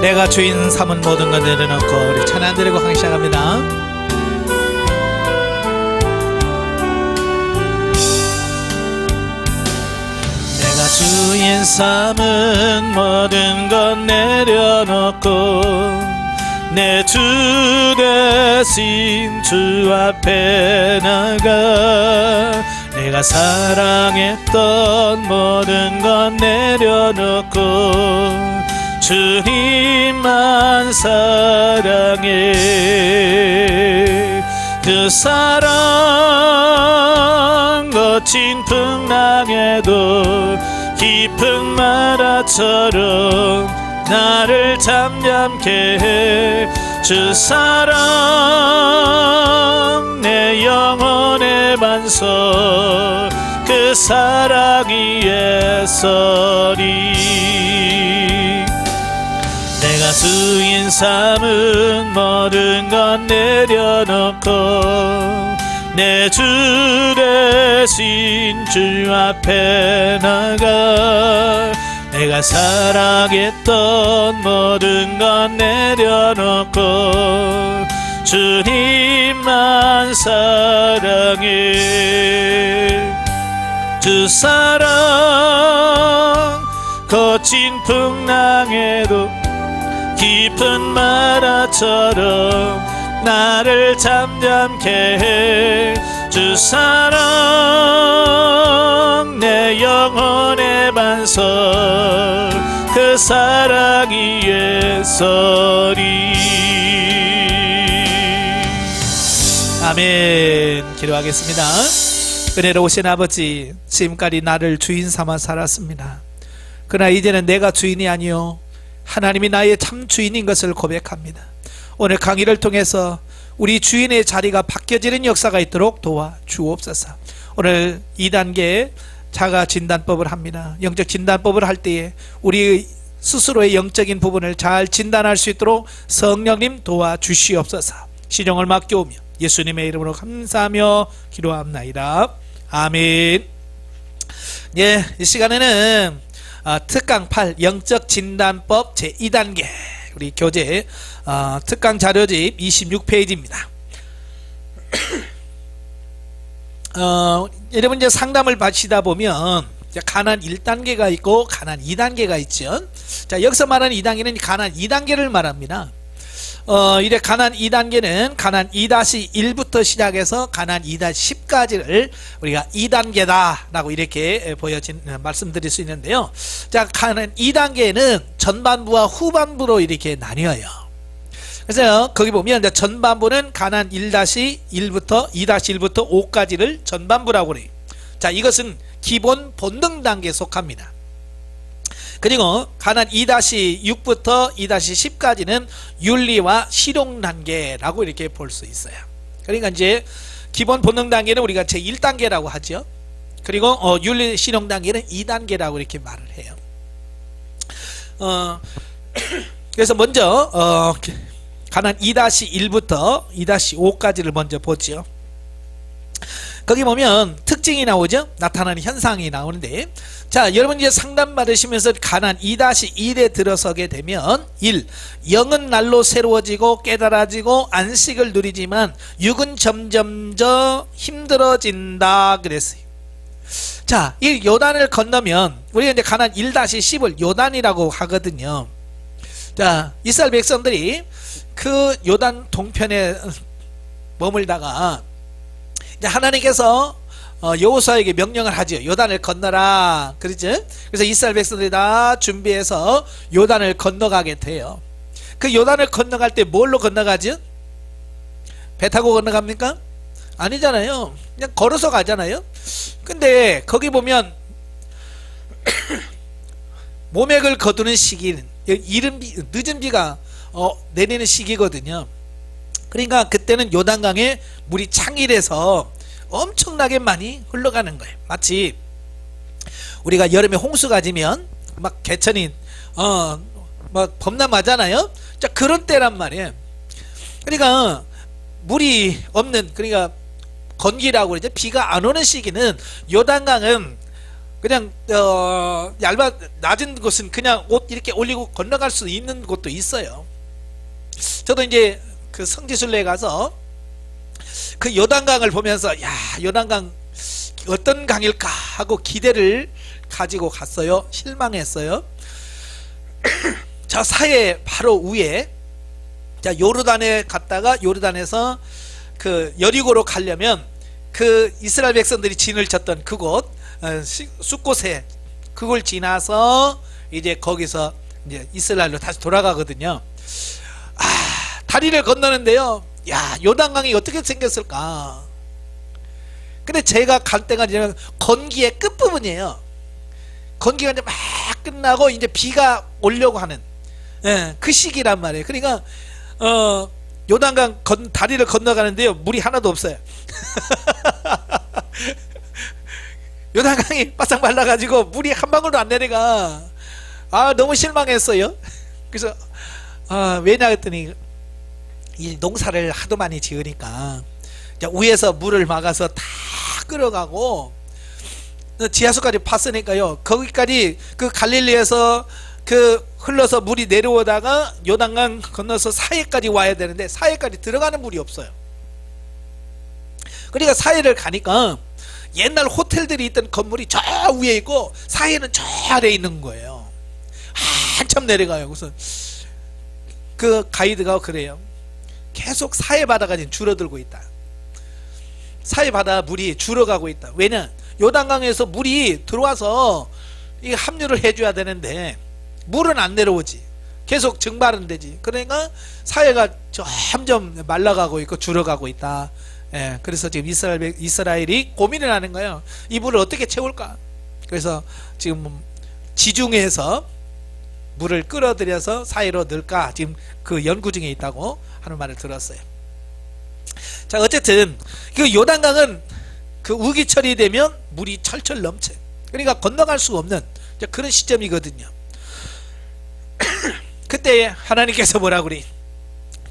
내가 주인 삼은 모든 것 내려놓고 우리 찬양 드리고 강의 시작합니다. 내가 주인 삼은 모든 것 내려놓고 내 주 대신 주 앞에 나가 내가 사랑했던 모든 것 내려놓고 주님만 사랑해. 그 사랑 거친 풍랑에도 깊은 마라처럼 나를 잠잠케 해. 주 사랑 내 영혼의 반석 그 사랑이 예설이. 내가 주인 삼은 모든 것 내려놓고 내 주 대신 주 앞에 나가 내가 사랑했던 모든 것 내려놓고 주님만 사랑해. 주 사랑 거친 풍랑에도 깊은 마라처럼 나를 잠잠케 해. 주 사랑 내 영혼의 반석 그 사랑이 예설이. 아멘. 기도하겠습니다. 은혜로우신 아버지, 지금까지 나를 주인 삼아 살았습니다. 그러나 이제는 내가 주인이 아니요 하나님이 나의 참 주인인 것을 고백합니다. 오늘 강의를 통해서 우리 주인의 자리가 바뀌어지는 역사가 있도록 도와주옵소서. 오늘 2단계 자가 진단법을 합니다. 영적 진단법을 할 때에 우리 스스로의 영적인 부분을 잘 진단할 수 있도록 성령님 도와주시옵소서. 시정을 맡겨오며 예수님의 이름으로 감사하며 기도합나이다. 아멘. 예, 이 시간에는 특강 8 영적 진단법 제2단계 우리 교재 특강 자료집 26페이지입니다. 여러분 이제 상담을 받으시다 보면 가난 1단계가 있고 가난 2단계가 있죠. 자, 여기서 말하는 2단계는 가난 2단계를 말합니다. 이래 가난 2단계는 가난 2-1부터 시작해서 가난 2-10까지를 우리가 2단계다 라고 이렇게 말씀드릴 수 있는데요. 자, 가난 2단계는 전반부와 후반부로 이렇게 나뉘어요. 그래서 거기 보면 이제 전반부는 가난 1-1부터 2-1부터 5까지를 전반부라고 그래요. 자, 이것은 기본 본능 단계에 속합니다. 그리고 가난 2-6부터 2-10까지는 윤리와 실용 단계라고 이렇게 볼 수 있어요. 그러니까 이제 기본 본능 단계는 우리가 제1단계라고 하죠. 그리고 윤리 실용 단계는 2단계라고 이렇게 말을 해요. 그래서 먼저 가난 2-1부터 2-5까지를 먼저 보죠. 거기 보면 특징이 나오죠. 나타나는 현상이 나오는데, 자, 여러분 이제 상담 받으시면서 가난 2-1에 들어서게 되면 1. 영은 날로 새로워지고 깨달아지고 안식을 누리지만 육은 점점 힘들어진다 그랬어요. 자, 이 요단을 건너면 우리가 이제 가난 1-10을 요단이라고 하거든요. 자, 이스라엘 백성들이 그 요단 동편에 머물다가 이제 하나님께서 여호수아에게 명령을 하죠. 요단을 건너라. 그러죠? 그래서 이스라엘 백성들이 다 준비해서 요단을 건너가게 돼요. 그 요단을 건너갈 때 뭘로 건너가죠? 배 타고 건너갑니까? 아니잖아요. 그냥 걸어서 가잖아요. 근데 거기 보면 모맥을 거두는 시기는 늦은 비가 내리는 시기거든요. 그러니까 그때는 요단강에 물이 창일해서 엄청나게 많이 흘러가는 거예요. 마치 우리가 여름에 홍수가 지면 막 개천이 막 범람하잖아요. 자, 그런 때란 말이에요. 그러니까 물이 없는, 그러니까 건기라고 그러죠. 비가 안 오는 시기는 요단강은 그냥 낮은 곳은 그냥 옷 이렇게 올리고 건너갈 수 있는 곳도 있어요. 저도 이제 그 성지순례에 가서 그 요단강을 보면서 야, 요단강 어떤 강일까 하고 기대를 가지고 갔어요. 실망했어요. 저 사해 바로 위에, 자, 요르단에 갔다가 요르단에서 그 여리고로 가려면 그 이스라엘 백성들이 진을 쳤던 그곳 숫곳에, 그걸 지나서 이제 거기서 이제 이스라엘로 다시 돌아가거든요. 다리를 건너는데요, 야, 요단강이 어떻게 생겼을까. 근데 제가 갈 때가 이제 건기의 끝부분이에요. 건기가 이제 막 끝나고 이제 비가 오려고 하는, 그 시기란 말이에요. 그러니까 요단강 다리를 건너가는데요, 물이 하나도 없어요. 요단강이 바싹 말라가지고 물이 한 방울도 안 내려가. 너무 실망했어요. 그래서 왜냐 했더니 이 농사를 하도 많이 지으니까 위에서 물을 막아서 다 끌어가고 지하수까지 팠으니까요, 거기까지 그 갈릴리에서 그 흘러서 물이 내려오다가 요단강 건너서 사해까지 와야 되는데 사해까지 들어가는 물이 없어요. 그러니까 사해를 가니까 옛날 호텔들이 있던 건물이 저 위에 있고 사해는 저 아래에 있는 거예요. 한참 내려가요. 그래서 그 가이드가 그래요. 계속 사해 바다가 지금 줄어들고 있다. 사해 바다 물이 줄어가고 있다. 왜냐? 요단강에서 물이 들어와서 이 합류를 해줘야 되는데 물은 안 내려오지. 계속 증발은 되지. 그러니까 사해가 점점 말라가고 있고 줄어가고 있다. 그래서 지금 이스라엘이 고민을 하는 거예요. 이 물을 어떻게 채울까? 그래서 지금 지중해에서 물을 끌어들여서 사해로 넣을까 지금 그 연구 중에 있다고 하는 말을 들었어요. 자, 어쨌든 그 요단강은 그 우기철이 되면 물이 철철 넘쳐. 그러니까 건너갈 수가 없는 그런 시점이거든요. 그때 하나님께서 뭐라 그리?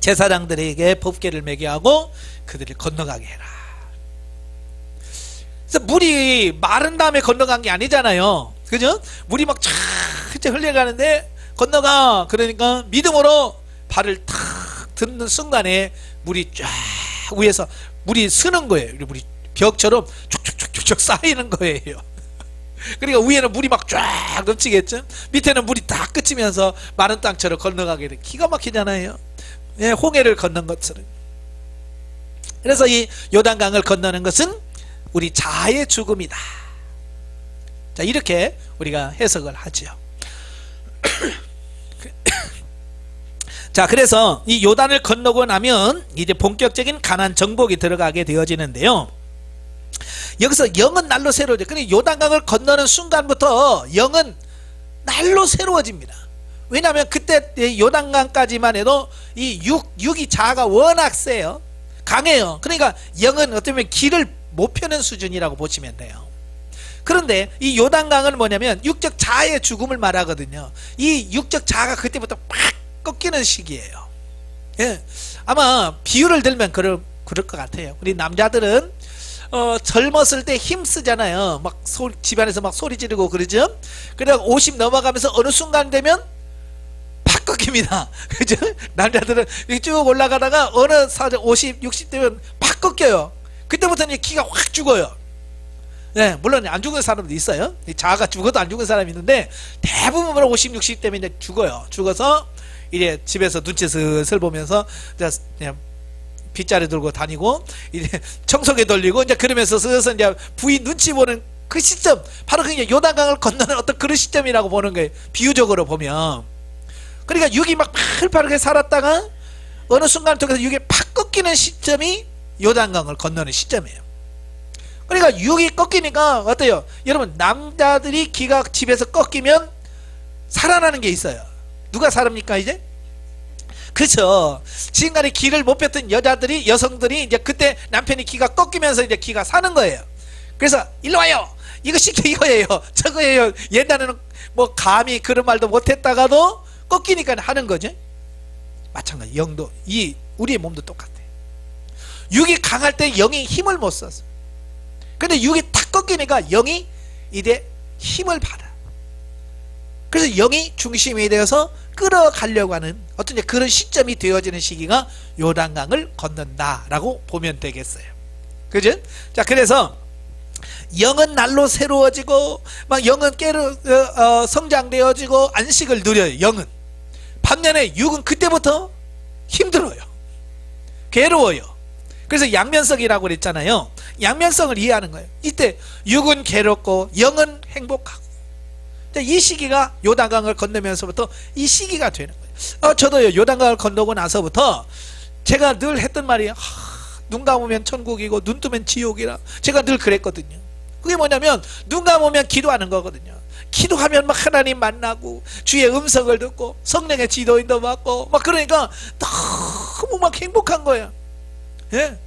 제사장들에게 법궤를 매게 하고 그들을 건너가게 해라. 그래서 물이 마른 다음에 건너간 게 아니잖아요. 그죠? 물이 막 쫙 흘러가는데 건너가. 그러니까 믿음으로 발을 탁 듣는 순간에 물이 쫙 위에서 물이 쓰는 거예요. 물이 벽처럼 촉촉촉촉 쌓이는 거예요. 그러니까 위에는 물이 막 쫙 넘치겠죠. 밑에는 물이 다 끝이면서 마른 땅처럼 건너가게 돼. 기가 막히잖아요. 홍해를 건넌 것처럼. 그래서 이 요단강을 건너는 것은 우리 자아의 죽음이다. 자, 이렇게 우리가 해석을 하죠. 자, 그래서 이 요단을 건너고 나면 이제 본격적인 가나안 정복이 들어가게 되어지는데요. 여기서 영은 날로 새로워져. 그러니까 요단강을 건너는 순간부터 영은 날로 새로워집니다. 왜냐하면 그때 요단강까지만 해도 이 육이 자아가 워낙 세요. 강해요. 그러니까 영은 어쩌면 길을 못 펴는 수준이라고 보시면 돼요. 그런데 이 요단강은 뭐냐면 육적 자아의 죽음을 말하거든요. 이 육적 자아가 그때부터 팍 꺾이는 시기예요. 아마 비유를 들면 그럴 것 같아요. 우리 남자들은 젊었을 때 힘쓰잖아요. 막 집안에서 막 소리 지르고 그러죠. 그래서 50 넘어가면서 어느 순간 되면 팍 꺾입니다. 그죠? 남자들은 쭉 올라가다가 어느 50, 60 되면 팍 꺾여요. 그때부터는 기가 확 죽어요. 물론 안 죽은 사람도 있어요. 자아가 죽어도 안 죽은 사람이 있는데 대부분 50, 60 되면 이제 죽어요. 죽어서 이제 집에서 눈치 슬슬 보면서 그냥 빗자루 들고 다니고 이제 청소기 돌리고 이제 그러면서 슬슬 이제 부인 눈치 보는 그 시점, 바로 그냥 요단강을 건너는 어떤 그런 시점이라고 보는 거예요. 비유적으로 보면. 그러니까 육이 막 팔팔하게 살았다가 어느 순간 통해서 육이 팍 꺾이는 시점이 요단강을 건너는 시점이에요. 그러니까 육이 꺾이니까 어때요? 여러분, 남자들이 기가 집에서 꺾이면 살아나는 게 있어요. 누가 살합니까 이제? 그렇죠. 지금까지 기를 못 폈던 여성들이 이제 그때 남편이 기가 꺾이면서 이제 기가 사는 거예요. 그래서 일로 와요. 이거 시켜 이거예요. 저거예요. 옛날에는 뭐 감히 그런 말도 못했다가도 꺾이니까 하는 거죠. 마찬가지. 영도 우리의 몸도 똑같아. 육이 강할 때 영이 힘을 못 써서. 근데 육이 탁 꺾이니까 영이 이제 힘을 받아. 그래서 영이 중심이 되어서 끌어가려고 하는 어떤 그런 시점이 되어지는 시기가 요단강을 건넌다라고 보면 되겠어요. 그죠? 자, 그래서 영은 날로 새로워지고 막 영은 성장되어지고 안식을 누려요. 영은. 반면에 육은 그때부터 힘들어요. 괴로워요. 그래서 양면성이라고 그랬잖아요. 양면성을 이해하는 거예요. 이때 육은 괴롭고 영은 행복하고, 이 시기가 요단강을 건너면서부터 이 시기가 되는 거예요. 저도요, 요단강을 건너고 나서부터 제가 늘 했던 말이 눈 감으면 천국이고 눈 뜨면 지옥이라, 제가 늘 그랬거든요. 그게 뭐냐면 눈 감으면 기도하는 거거든요. 기도하면 막 하나님 만나고 주의 음성을 듣고 성령의 지도인도 받고 막, 그러니까 너무 막 행복한 거예요. 예.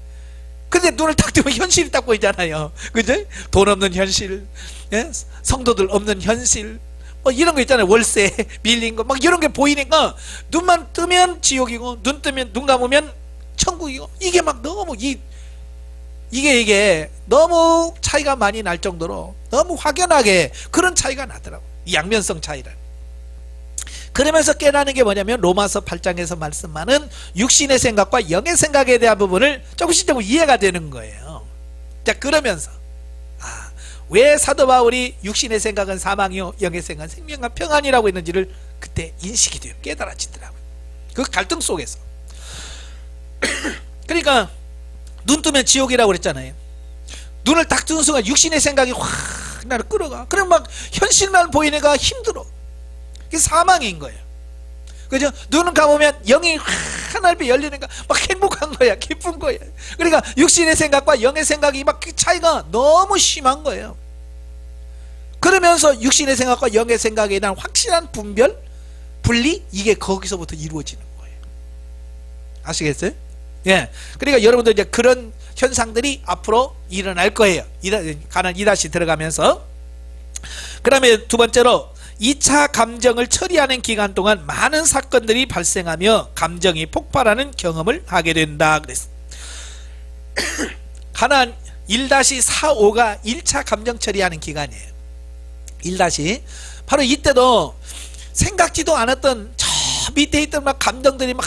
근데 눈을 딱 뜨면 현실이 딱 보이잖아요. 그죠? 돈 없는 현실, 예? 성도들 없는 현실, 뭐 이런 거 있잖아요. 월세 밀린 거 막 이런 게 보이니까 눈만 뜨면 지옥이고 눈 감으면 천국이고, 이게 막 너무 이게 너무 차이가 많이 날 정도로 너무 확연하게 그런 차이가 나더라고. 이 양면성 차이를. 그러면서 깨닫는 게 뭐냐면 로마서 8장에서 말씀하는 육신의 생각과 영의 생각에 대한 부분을 조금씩 이해가 되는 거예요. 자, 그러면서 왜 사도 바울이 육신의 생각은 사망이요 영의 생각은 생명과 평안이라고 했는지를 그때 인식이 돼요. 깨달아지더라고요. 그 갈등 속에서. 그러니까 눈 뜨면 지옥이라고 그랬잖아요. 눈을 딱 뜨는 순간 육신의 생각이 확 나를 끌어가. 그럼 막 현실만 보이니까 힘들어. 그게 사망인 거예요. 그죠? 눈을 감으면 영이 확 넓이 열리니까 막 행복한 거야. 기쁜 거야. 그러니까 육신의 생각과 영의 생각이 막 그 차이가 너무 심한 거예요. 그러면서 육신의 생각과 영의 생각에 대한 확실한 분리, 이게 거기서부터 이루어지는 거예요. 아시겠어요? 예. 그러니까 여러분들 이제 그런 현상들이 앞으로 일어날 거예요. 가나안 2다시 들어가면서. 그 다음에 두 번째로 2차 감정을 처리하는 기간 동안 많은 사건들이 발생하며 감정이 폭발하는 경험을 하게 된다 그랬어. 가나안 1-4-5가 1차 감정 처리하는 기간이에요. 1- 바로 이때도 생각지도 않았던 저 밑에 있던 막 감정들이 막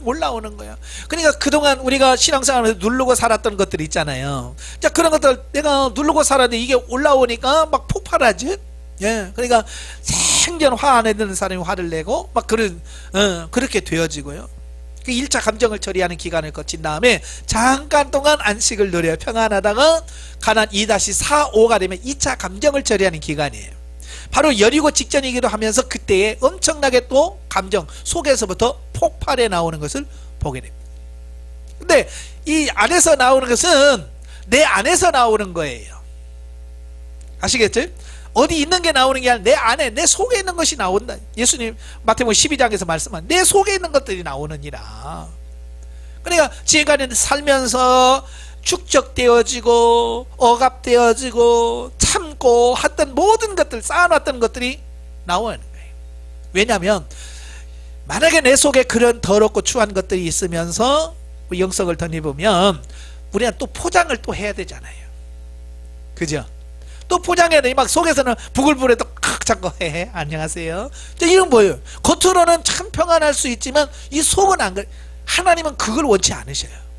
올라오는 거야. 그러니까 그동안 우리가 신앙생활에서 누르고 살았던 것들 있잖아요. 자, 그런 것들 내가 누르고 살았는데 이게 올라오니까 막 폭발하지. 예, 그러니까 생전 화 안 내는 사람이 화를 내고 막 그렇게 되어지고요. 그 1차 감정을 처리하는 기간을 거친 다음에 잠깐 동안 안식을 누려 평안하다가 가나안 2-4-5가 되면 2차 감정을 처리하는 기간이에요. 바로 여리고 직전이기도 하면서 그때에 엄청나게 또 감정 속에서부터 폭발해 나오는 것을 보게 됩니다. 근데 이 안에서 나오는 것은 내 안에서 나오는 거예요. 아시겠죠? 어디 있는 게 나오는 게 아니라 내 안에, 내 속에 있는 것이 나온다. 예수님 마태복음 12장에서 말씀한 내 속에 있는 것들이 나오느니라. 그러니까 지금까지 살면서 축적되어지고 억압되어지고 참고 했던 모든 것들, 쌓아놨던 것들이 나오는 거예요. 왜냐하면 만약에 내 속에 그런 더럽고 추한 것들이 있으면서 영성을 덧입으면 우리가 또 포장을 또 해야 되잖아요. 그죠? 또 포장해야 돼. 막 속에서는 부글부글해도 자꾸 헤헤 안녕하세요. 이런 뭐예요? 겉으로는 참 평안할 수 있지만 이 속은 안 그래. 하나님은 그걸 원치 않으셔요.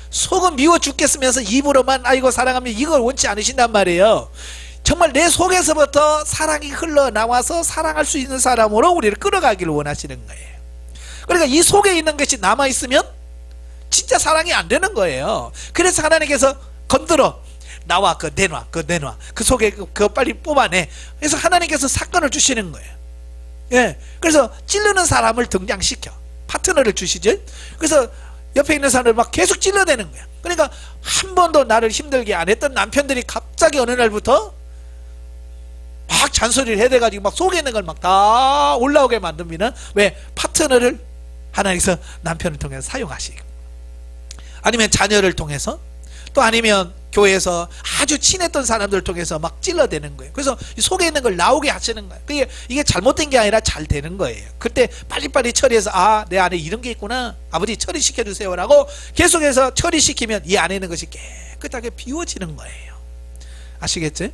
속은 미워 죽겠으면서 입으로만 아이고 사랑합니다 이걸 원치 않으신단 말이에요. 정말 내 속에서부터 사랑이 흘러나와서 사랑할 수 있는 사람으로 우리를 끌어가기를 원하시는 거예요. 그러니까 이 속에 있는 것이 남아있으면 진짜 사랑이 안 되는 거예요. 그래서 하나님께서 건드려 나와, 내놔, 그 속에 그거 빨리 뽑아내. 그래서 하나님께서 사건을 주시는 거예요. 예, 그래서 찌르는 사람을 등장시켜 파트너를 주시죠. 그래서 옆에 있는 사람을 막 계속 찔러대는 거야. 그러니까 한 번도 나를 힘들게 안 했던 남편들이 갑자기 어느 날부터 막 잔소리를 해대가지고 막 속에 있는 걸 막 다 올라오게 만듭니다. 왜? 파트너를 하나님께서 남편을 통해서 사용하시고, 아니면 자녀를 통해서, 또 아니면 교회에서 아주 친했던 사람들을 통해서 막 찔러대는 거예요. 그래서 속에 있는 걸 나오게 하시는 거예요. 이게 잘못된 게 아니라 잘 되는 거예요. 그때 빨리빨리 처리해서 내 안에 이런 게 있구나, 아버지 처리시켜 주세요 라고 계속해서 처리시키면 이 안에 있는 것이 깨끗하게 비워지는 거예요. 아시겠죠?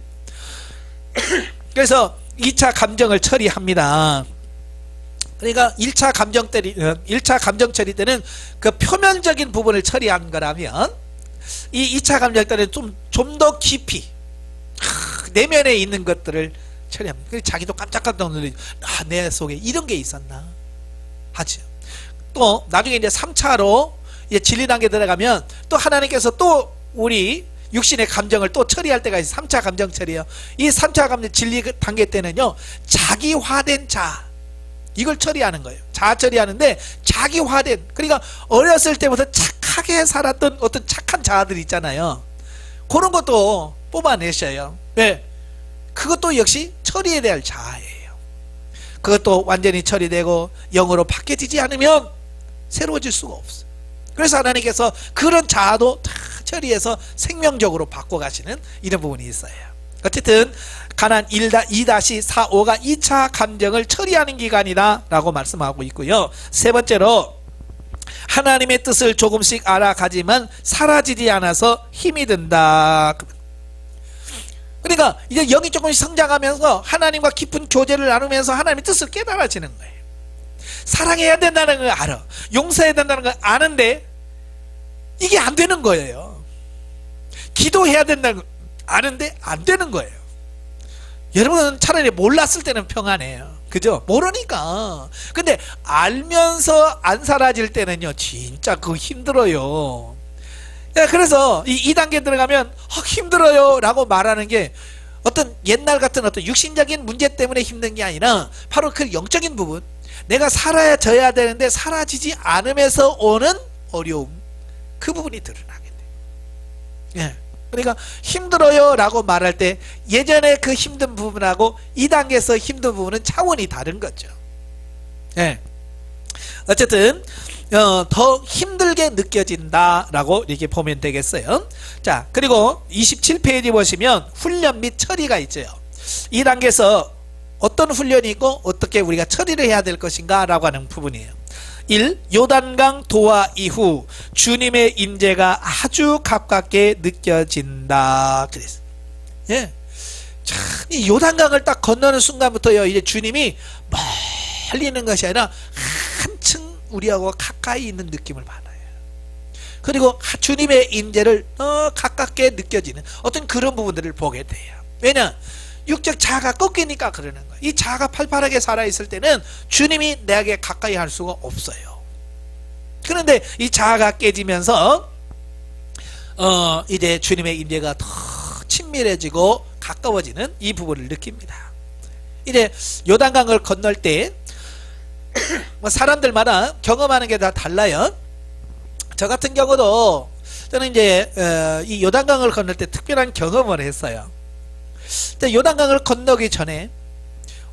그래서 2차 감정을 처리합니다. 그러니까 1차 감정 처리 때는 그 표면적인 부분을 처리한 거라면, 이 2차 감정 때는 좀 더 깊이 내면에 있는 것들을 처리합니다. 그래서 자기도 깜짝깜짝 놀라죠. 내 속에 이런 게 있었나 하죠. 또 나중에 이제 3차로 이제 진리 단계 들어가면 또 하나님께서 또 우리 육신의 감정을 또 처리할 때가 있어요. 3차 감정 처리요. 이 3차 감정 진리 단계 때는요, 자기화된 자, 이걸 처리하는 거예요. 자아 처리하는데 자기화된, 그러니까 어렸을 때부터 착하게 살았던 어떤 착한 자아들 있잖아요. 그런 것도 뽑아내셔요. 네. 그것도 역시 처리해야 될 자아예요. 그것도 완전히 처리되고 영으로 바뀌어지지 않으면 새로워질 수가 없어요. 그래서 하나님께서 그런 자아도 다 처리해서 생명적으로 바꿔가시는 이런 부분이 있어요. 어쨌든 가난 2-4-5가 2차 감정을 처리하는 기간이다 라고 말씀하고 있고요. 세 번째로 하나님의 뜻을 조금씩 알아가지만 사라지지 않아서 힘이 든다. 그러니까 이제 영이 조금씩 성장하면서 하나님과 깊은 교제를 나누면서 하나님의 뜻을 깨달아지는 거예요. 사랑해야 된다는 걸 알아, 용서해야 된다는 걸 아는데 이게 안 되는 거예요. 기도해야 된다는 걸 아는데 안 되는 거예요. 여러분은 차라리 몰랐을 때는 평안해요. 그죠? 모르니까. 근데 알면서 안 사라질 때는요, 진짜 그거 힘들어요. 그래서 이 2단계 들어가면 힘들어요 라고 말하는 게 어떤 옛날 같은 어떤 육신적인 문제 때문에 힘든 게 아니라 바로 그 영적인 부분, 내가 사라져야 되는데 사라지지 않으면서 오는 어려움, 그 부분이 드러나게 돼요. 예. 그러니까 힘들어요 라고 말할 때 예전에 그 힘든 부분하고 2단계에서 힘든 부분은 차원이 다른 거죠. 예. 어쨌든 더 힘들게 느껴진다 라고 이렇게 보면 되겠어요. 자, 그리고 27페이지 보시면 훈련 및 처리가 있죠. 2단계에서 어떤 훈련이 있고 어떻게 우리가 처리를 해야 될 것인가 라고 하는 부분이에요. 1. 요단강 도하 이후 주님의 임재가 아주 가깝게 느껴진다. 그랬어. 예. 참, 이 요단강을 딱 건너는 순간부터요, 이제 주님이 멀리 있는 것이 아니라 한층 우리하고 가까이 있는 느낌을 받아요. 그리고 주님의 임재를 더 가깝게 느껴지는 어떤 그런 부분들을 보게 돼요. 왜냐? 육적 자아가 꺾이니까 그러는 거예요. 이 자아가 팔팔하게 살아있을 때는 주님이 내게 가까이 할 수가 없어요. 그런데 이 자아가 깨지면서 이제 주님의 임재가 더 친밀해지고 가까워지는 이 부분을 느낍니다. 이제 요단강을 건널 때 뭐 사람들마다 경험하는 게 다 달라요. 저 같은 경우도 저는 이제 이 요단강을 건널 때 특별한 경험을 했어요. 요단강을 건너기 전에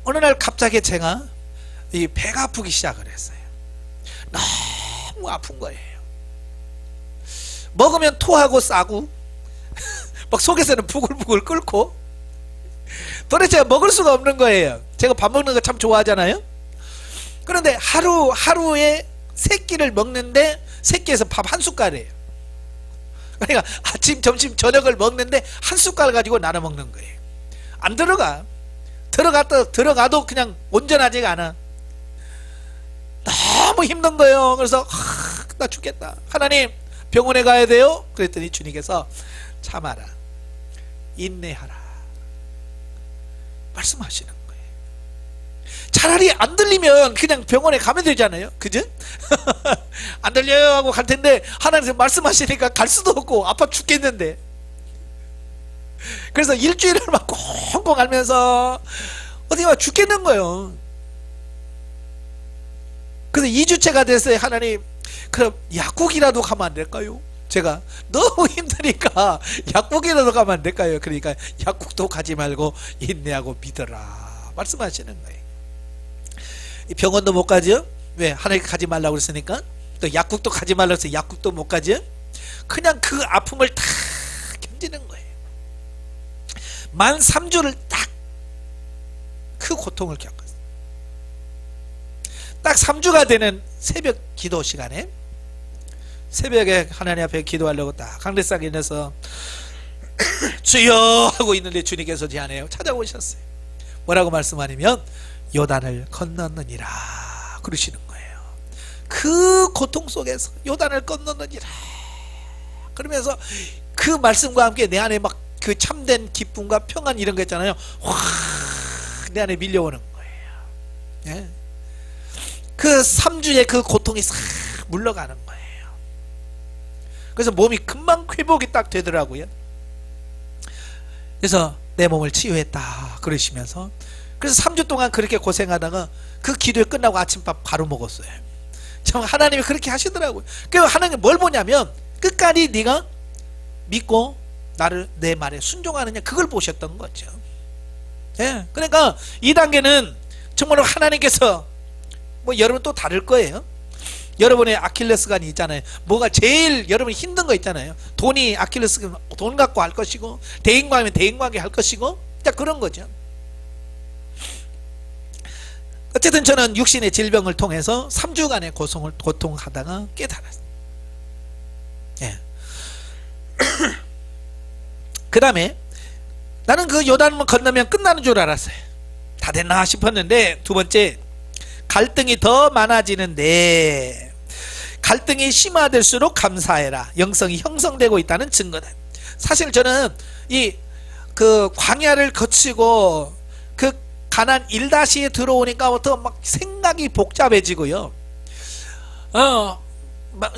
어느 날 갑자기 제가 이 배가 아프기 시작을 했어요. 너무 아픈 거예요. 먹으면 토하고 싸고 막 속에서는 부글부글 끓고 도대체 먹을 수가 없는 거예요. 제가 밥 먹는 거 참 좋아하잖아요. 그런데 하루에 3끼를 먹는데 3끼에서 밥 한 숟갈이에요. 그러니까 아침, 점심, 저녁을 먹는데 한 숟갈 가지고 나눠 먹는 거예요. 안 들어가도 그냥 온전하지가 않아. 너무 힘든 거예요. 그래서 나 죽겠다. 하나님, 병원에 가야 돼요? 그랬더니 주님께서 참아라, 인내하라 말씀하시는 거예요. 차라리 안 들리면 그냥 병원에 가면 되잖아요. 그죠? 안 들려요 하고 갈 텐데 하나님께서 말씀하시니까 갈 수도 없고 아파 죽겠는데. 그래서 일주일을 막 꽁꽁 앓면서 어디 막 죽겠는 거예요. 그래서 2주째가 됐어요. 하나님, 그럼 약국이라도 가면 안 될까요? 제가 너무 힘드니까 약국이라도 가면 안 될까요? 그러니까 약국도 가지 말고 인내하고 믿어라 말씀하시는 거예요. 병원도 못 가죠? 왜? 하나님 가지 말라고 그랬으니까. 또 약국도 가지 말라고 해서 약국도 못 가죠? 그냥 그 아픔을 다 견디는 거예요. 만 3주를 딱 그 고통을 겪었어요. 딱 3주가 되는 새벽 기도 시간에 새벽에 하나님 앞에 기도하려고 딱 강대상에 내서 주여 하고 있는데 주님께서 제 안에 찾아오셨어요. 뭐라고 말씀하냐면 요단을 건넜느니라 그러시는 거예요. 그 고통 속에서 요단을 건넜느니라 그러면서 그 말씀과 함께 내 안에 막 그 참된 기쁨과 평안 이런 거 있잖아요. 확 내 안에 밀려오는 거예요. 예? 그 3주의 그 고통이 싹 물러가는 거예요. 그래서 몸이 금방 회복이 딱 되더라고요. 그래서 내 몸을 치유했다 그러시면서, 그래서 3주 동안 그렇게 고생하다가 그 기도회 끝나고 아침밥 바로 먹었어요. 참 하나님이 그렇게 하시더라고요. 그래서 하나님 뭘 보냐면 끝까지 네가 믿고 나를 내 말에 순종하느냐 그걸 보셨던 거죠. 예, 그러니까 2단계는 정말로 하나님께서 뭐 여러분 또 다를 거예요. 여러분의 아킬레스건이 있잖아요. 뭐가 제일 여러분이 힘든 거 있잖아요. 돈이 아킬레스건, 돈 갖고 할 것이고, 대인관이면 대인관계 할 것이고, 딱 그런 거죠. 어쨌든 저는 육신의 질병을 통해서 3주간의 고통하다가 깨달았어요. 예. 그 다음에 나는 그 요단을 건너면 끝나는 줄 알았어요. 다 됐나 싶었는데, 두 번째, 갈등이 더 많아지는데 갈등이 심화될수록 감사해라. 영성이 형성되고 있다는 증거다. 사실 저는 이 그 광야를 거치고 그 가나안 1-에 들어오니까부터 막 생각이 복잡해지고요.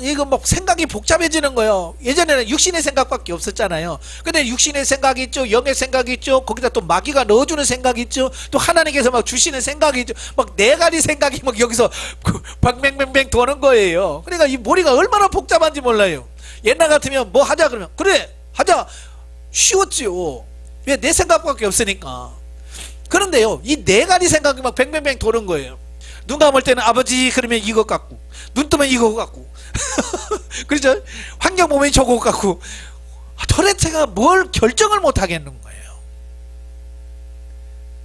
이거 뭐 생각이 복잡해지는 거예요. 예전에는 육신의 생각밖에 없었잖아요. 근데 육신의 생각이 있죠, 영의 생각이 있죠, 거기다 또 마귀가 넣어주는 생각이 있죠, 또 하나님께서 막 주시는 생각이 있죠. 막 4가지 생각이 막 여기서 방뱅뱅뱅 도는 거예요. 그러니까 이 머리가 얼마나 복잡한지 몰라요. 옛날 같으면 뭐 하자 그러면 그래 하자 쉬웠지요. 왜? 내 생각밖에 없으니까. 그런데요, 이 4가지 생각이 막 뱅뱅뱅 도는 거예요. 눈 감을 때는 아버지 그러면 이것 같고, 눈 뜨면 이것 같고 그렇죠? 환경 보면 저것 같고, 도대체가 뭘 결정을 못 하겠는 거예요.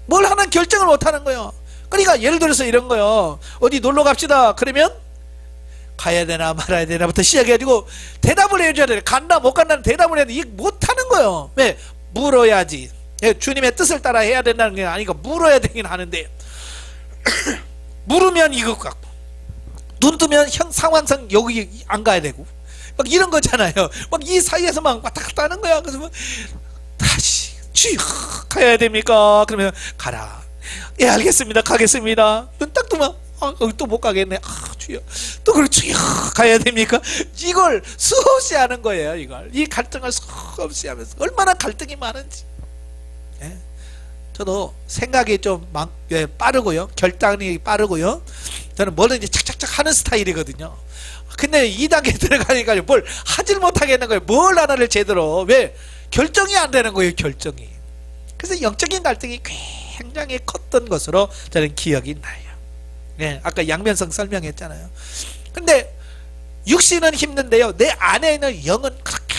뭘 하는 결정을 못 하는 거예요. 그러니까 예를 들어서 이런 거요. 어디 놀러 갑시다 그러면 가야 되나 말아야 되나부터 시작해가지고 대답을 해줘야 돼. 간다 못 간다는 대답을 해야 돼. 이게 못 하는 거예요. 왜? 물어야지. 주님의 뜻을 따라 해야 된다는 게 아니니까 물어야 되긴 하는데 물으면 이것 같고, 눈 뜨면 상황상 여기 안 가야 되고, 막 이런 거잖아요. 막 이 사이에서 막 왔다 갔다 하는 거야. 그래서 막 다시 가야 됩니까? 그러면 가라. 예, 알겠습니다. 가겠습니다. 눈 딱 뜨면 또 못 가겠네. 주여. 또 그렇지. 가야 됩니까? 이걸 수없이 하는 거예요. 이걸. 이 갈등을 수없이 하면서 얼마나 갈등이 많은지. 예? 저도 생각이 좀 빠르고요, 결단이 빠르고요, 저는 뭐든지 착착착 하는 스타일이거든요. 근데 2단계 들어가니까 뭘 하질 못하겠는 거예요. 뭘 하나를 제대로. 왜? 결정이 안 되는 거예요. 결정이. 그래서 영적인 갈등이 굉장히 컸던 것으로 저는 기억이 나요. 네, 아까 양면성 설명했잖아요. 근데 육신은 힘든데요, 내 안에 있는 영은 그렇게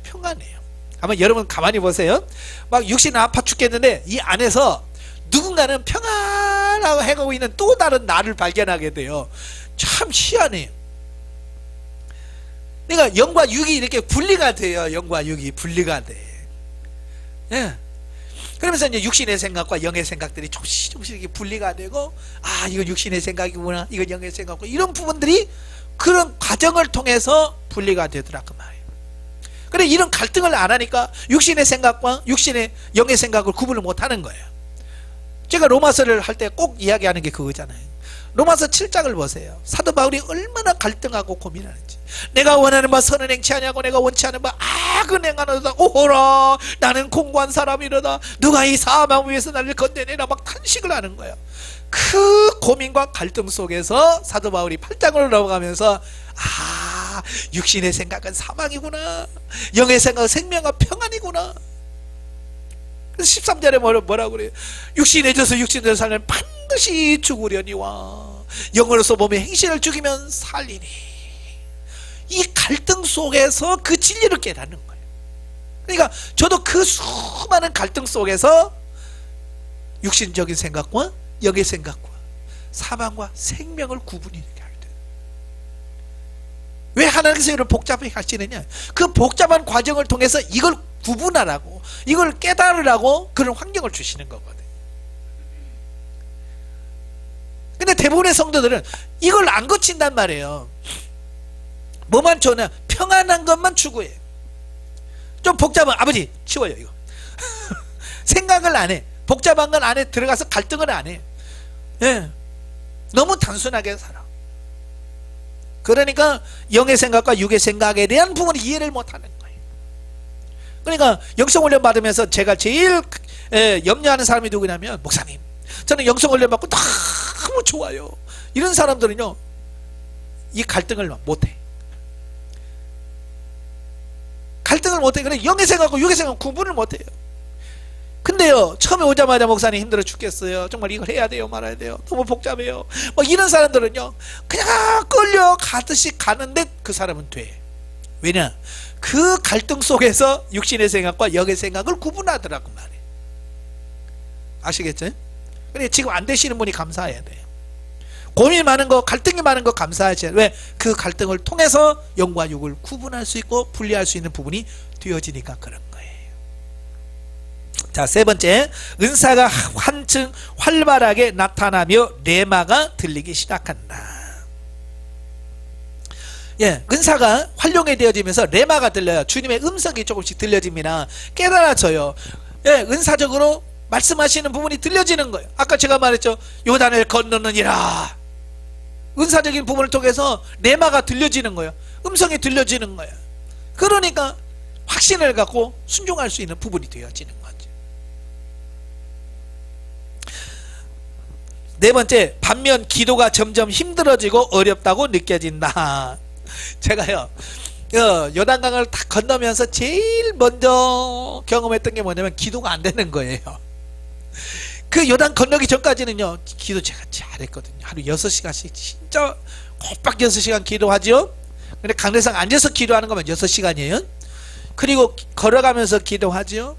평안해요. 아마 여러분 가만히 보세요. 막 육신은 아파 죽겠는데 이 안에서 누군가는 평안하고 해가고 있는 또 다른 나를 발견하게 돼요. 참 희한해요. 그러니까 영과 육이 이렇게 분리가 돼요. 영과 육이 분리가 돼. 예. 그러면서 이제 육신의 생각과 영의 생각들이 조금씩 이렇게 분리가 되고, 이건 육신의 생각이구나, 이건 영의 생각이구나, 이런 부분들이 그런 과정을 통해서 분리가 되더라 그 말이에요. 그래, 이런 갈등을 안 하니까 육신의 생각과 육신의 영의 생각을 구분을 못 하는 거예요. 제가 로마서를 할 때 꼭 이야기하는 게 그거잖아요. 로마서 7장을 보세요. 사도 바울이 얼마나 갈등하고 고민하는지. 내가 원하는 바 선은 행치 아니하고 내가 원치 않은 바 악은 행하노다. 오호라, 나는 공고한 사람이로다. 누가 이 사망 위에서 나를 건져내라. 막 탄식을 하는 거예요. 그 고민과 갈등 속에서 사도 바울이 8장으로 넘어가면서 육신의 생각은 사망이구나, 영의 생각은 생명과 평안이구나. 그래서 13절에 뭐라고 그래요? 육신에 져서 육신대로 살면 반드시 죽으려니와 영으로서 몸의 행실을 죽이면 살리니. 이 갈등 속에서 그 진리를 깨닫는 거예요. 그러니까 저도 그 수많은 갈등 속에서 육신적인 생각과 영의 생각과 사망과 생명을 구분이 이렇게 할 때, 왜 하나님께서 이를 복잡하게 하시느냐? 그 복잡한 과정을 통해서 이걸 구분하라고, 이걸 깨달으라고 그런 환경을 주시는 거거든. 근데 대부분의 성도들은 이걸 안 거친단 말이에요. 뭐만 좋냐? 평안한 것만 추구해. 좀 복잡한, 아버지 치워요 이거. 생각을 안 해. 복잡한 건 안에 들어가서 갈등을 안 해. 예. 너무 단순하게 살아. 그러니까 영의 생각과 육의 생각에 대한 부분을 이해를 못하는 거예요. 그러니까 영성훈련 받으면서 제가 제일 염려하는 사람이 누구냐면, 목사님 저는 영성훈련 받고 너무 좋아요, 이런 사람들은요 이 갈등을 못해. 갈등을 못해. 그래, 영의 생각과 육의 생각 구분을 못해요. 근데요 처음에 오자마자 목사님 힘들어 죽겠어요, 정말 이걸 해야 돼요 말아야 돼요, 너무 복잡해요, 뭐 이런 사람들은요 그냥 끌려가듯이 가는데 그 사람은 돼. 왜냐? 그 갈등 속에서 육신의 생각과 영의 생각을 구분하더라고 말이에요. 아시겠죠? 그래, 지금 안 되시는 분이 감사해야 돼요. 고민이 많은 거, 갈등이 많은 거 감사하지. 왜? 그 갈등을 통해서 영과 육을 구분할 수 있고 분리할 수 있는 부분이 되어지니까 그런 거예요. 자, 세 번째, 은사가 한층 활발하게 나타나며 레마가 들리기 시작한다. 예, 은사가 활용이 되어지면서 레마가 들려요. 주님의 음성이 조금씩 들려집니다. 깨달아져요. 예, 은사적으로 말씀하시는 부분이 들려지는 거예요. 아까 제가 말했죠, 요단을 건너느니라. 은사적인 부분을 통해서 레마가 들려지는 거예요. 음성이 들려지는 거예요. 그러니까 확신을 갖고 순종할 수 있는 부분이 되어지는 거죠. 네 번째, 반면 기도가 점점 힘들어지고 어렵다고 느껴진다. 제가요 요단강을 다 건너면서 제일 먼저 경험했던 게 뭐냐면 기도가 안 되는 거예요. 그 요단 건너기 전까지는요 기도 제가 잘했거든요. 하루 6시간씩 진짜 꼬박 6시간 기도하죠. 근데 강대상 앉아서 기도하는 거면 6시간이에요 그리고 걸어가면서 기도하죠.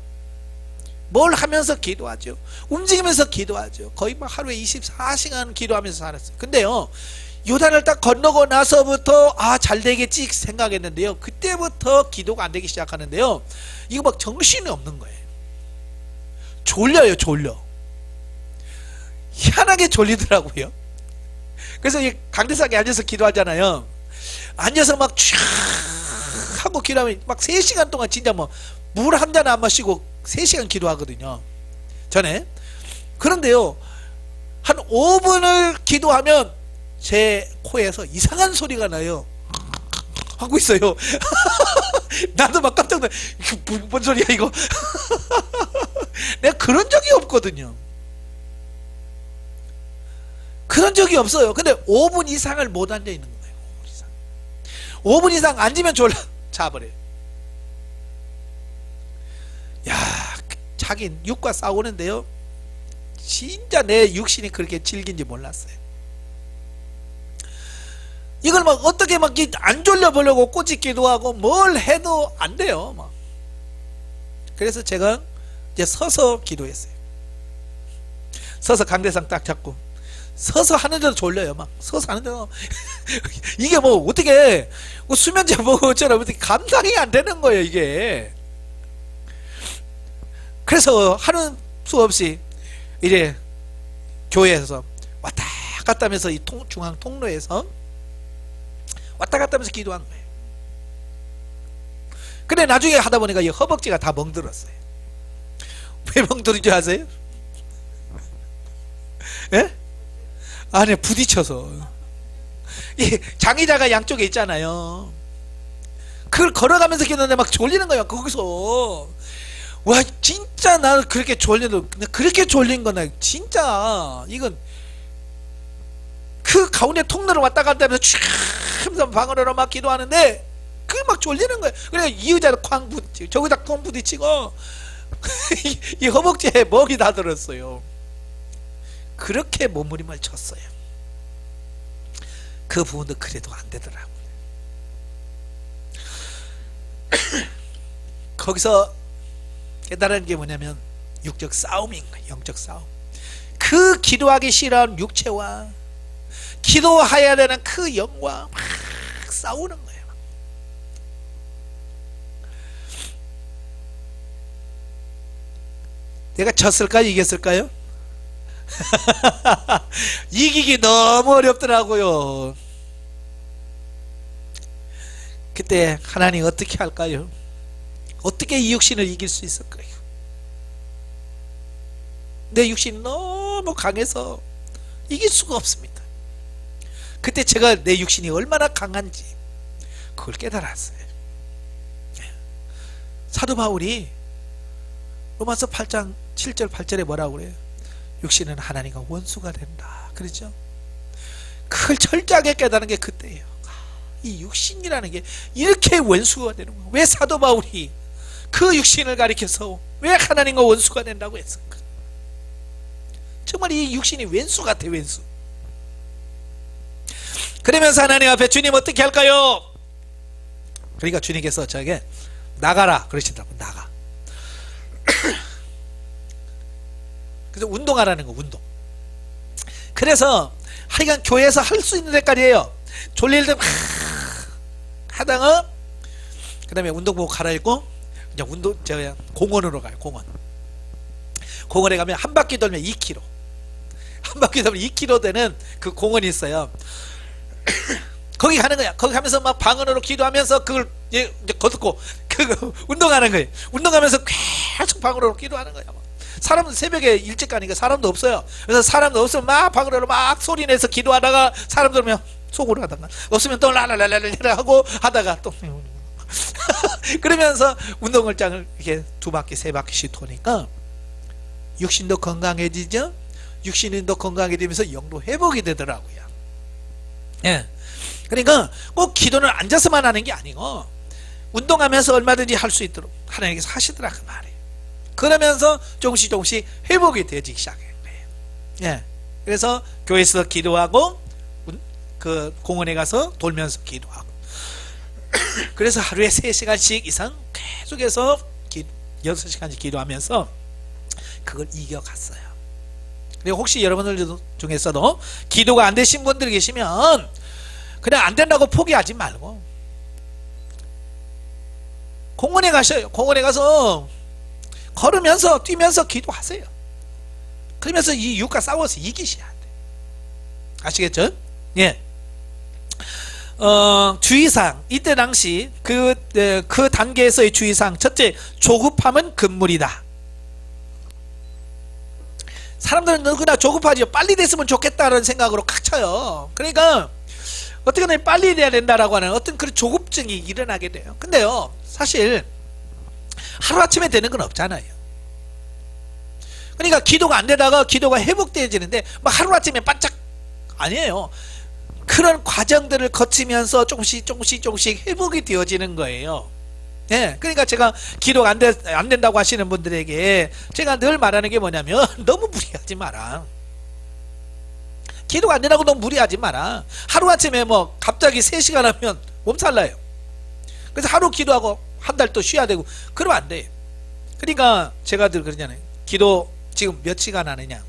뭘 하면서 기도하죠. 움직이면서 기도하죠. 거의 막 하루에 24시간 기도하면서 살았어요. 근데요 요단을 딱 건너고 나서부터 잘 되겠지 생각했는데요, 그때부터 기도가 안 되기 시작하는데요, 이거 막 정신이 없는 거예요. 졸려요. 졸려. 희한하게 졸리더라고요. 그래서 이 강대상에 앉아서 기도하잖아요. 앉아서 막 쫙 하고 기도하면 막 3시간 동안 진짜 뭐 물 한 잔 안 마시고 3시간 기도하거든요 전에. 그런데요 한 5분을 기도하면 제 코에서 이상한 소리가 나요. 하고 있어요. 나도 막 깜짝 놀라. 뭔 소리야 이거. 내가 그런 적이 없거든요. 그런 적이 없어요. 근데 5분 이상을 못 앉아 있는 거예요. 5분 이상. 5분 이상 앉으면 졸라 자버려요. 야, 자긴 육과 싸우는데요 진짜 내 육신이 그렇게 질긴지 몰랐어요. 이걸 막 어떻게 막 안 졸려보려고 꼬집기도 하고 뭘 해도 안 돼요 막. 그래서 제가 이제 서서 기도했어요. 서서 강대상 딱 잡고 서서 하는데도 졸려요. 막 서서 하는데도 이게 뭐 어떻게 수면제 먹었처럼 어떻게 감당이 안 되는 거예요 이게. 그래서 하는 수 없이 이제 교회에서 왔다 갔다 하면서 이 중앙 통로에서 왔다 갔다 하면서 기도한 거예요. 근데 나중에 하다 보니까 이 허벅지가 다 멍들었어요. 왜 멍들은 줄 아세요? 예? 아니 부딪혀서. 이 장의자가 양쪽에 있잖아요. 그걸 걸어가면서 기도하는데 막 졸리는 거야 거기서. 와 진짜 나는 그렇게 졸려도 그렇게 졸린 거나 진짜 이건 그 가운데 통로를 왔다 갔다 하면서 촤 하면서 방언으로 막 기도하는데 그게 막 졸리는 거예요. 그러니까 이 의자를 쾅 부딪히고 저기다 쾅 부딪히고 이 허벅지에 멍이 다 들었어요. 그렇게 몸부림을 쳤어요. 그 부분도 그래도 안 되더라고요. 거기서 깨달은 게 뭐냐면 육적 싸움인 거예요. 영적 싸움. 그 기도하기 싫어하는 육체와 기도해야 되는 그 영과 막 싸우는 거예요. 내가 졌을까요? 이겼을까요? 이기기 너무 어렵더라고요. 그때 하나님 어떻게 할까요? 어떻게 이 육신을 이길 수 있을까요? 내 육신이 너무 강해서 이길 수가 없습니다. 그때 제가 내 육신이 얼마나 강한지 그걸 깨달았어요. 사도 바울이 로마서 8장 7절 8절에 뭐라고 그래요? 육신은 하나님과 원수가 된다 그러죠. 그걸 철저하게 깨달은 게 그때예요. 이 육신이라는 게 이렇게 원수가 되는 거예요. 왜 사도 바울이 그 육신을 가리켜서 왜 하나님과 원수가 된다고 했을까? 정말 이 육신이 왼수 같아, 왼수. 그러면서 하나님 앞에 주님 어떻게 할까요? 그러니까 주님께서 저에게 나가라 그러시더라고. 나가. 그래서 운동하라는 거, 운동. 그래서 하여간 교회에서 할 수 있는 데까지 해요. 졸릴 때 막 하다가 그 다음에 운동복 갈아입고 그냥 제가 공원으로 가요. 공원에 가면 한 바퀴 돌면 2km, 한 바퀴 돌면 2km 되는 그 공원이 있어요. 거기 가는 거야. 거기 가면서 막 방언으로 기도하면서 그걸 이제 걷고 그 운동하는 거예요. 운동하면서 계속 방언으로 기도하는 거야. 사람은 새벽에 일찍 가니까 사람도 없어요. 그래서 사람도 없으면 막 방언으로 막 소리 내서 기도하다가 사람 들으면 속으로 하다가 없으면 또 라라라라라 하고 하다가 또 그러면서 운동을장을 이렇게 2바퀴 3바퀴씩 도니까 육신도 건강해지죠. 육신도 건강해지면서 영도 회복이 되더라고요. 예. 그러니까 꼭 기도는 앉아서만 하는 게 아니고 운동하면서 얼마든지 할 수 있도록 하나님께서 하시더라 그 말이에요. 그러면서 조금씩 회복이 되기 시작해요. 예. 그래서 교회에서 기도하고 그 공원에 가서 돌면서 기도하고 그래서 하루에 3시간씩 이상 계속해서 6시간씩 기도하면서 그걸 이겨갔어요. 그리고 혹시 여러분들 중에서도 기도가 안 되신 분들이 계시면 그냥 안 된다고 포기하지 말고 공원에 가셔요. 공원에 가서 걸으면서 뛰면서 기도하세요. 그러면서 이 육과 싸워서 이기셔야 돼. 아시겠죠? 예. 주의사항, 이때 당시 그 단계에서의 주의사항, 첫째, 조급함은 금물이다. 사람들은 누구나 조급하죠. 빨리 됐으면 좋겠다는 생각으로 칵 쳐요. 그러니까 어떻게든 빨리 돼야 된다라고 하는 어떤 그런 조급증이 일어나게 돼요. 근데요, 사실 하루아침에 되는 건 없잖아요. 그러니까 기도가 안 되다가 기도가 회복되어지는데 막 하루아침에 반짝 아니에요. 그런 과정들을 거치면서 조금씩 회복이 되어지는 거예요. 예, 그러니까 제가 기도가 안 된다고 하시는 분들에게 제가 늘 말하는 게 뭐냐면 너무 무리하지 마라. 기도가 안 된다고 너무 무리하지 마라. 하루아침에 뭐 갑자기 3시간 하면 몸살 나요. 그래서 하루 기도하고 한 달 또 쉬어야 되고 그러면 안 돼요. 그러니까 제가 늘 그러잖아요. 기도 지금 몇 시간 하느냐.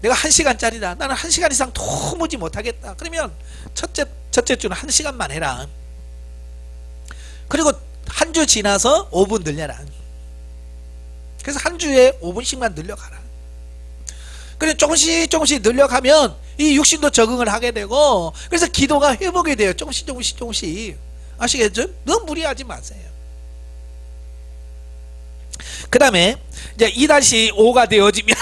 내가 1시간짜리다. 나는 1시간 이상 도무지 못하겠다. 그러면 첫째 주는 1시간만 해라. 그리고 한 주 지나서 5분 늘려라. 그래서 한 주에 5분씩만 늘려가라. 그래 조금씩 늘려가면 이 육신도 적응을 하게 되고 그래서 기도가 회복이 돼요. 조금씩 아시겠죠? 너무 무리하지 마세요. 그 다음에 이제 2-5가 되어지면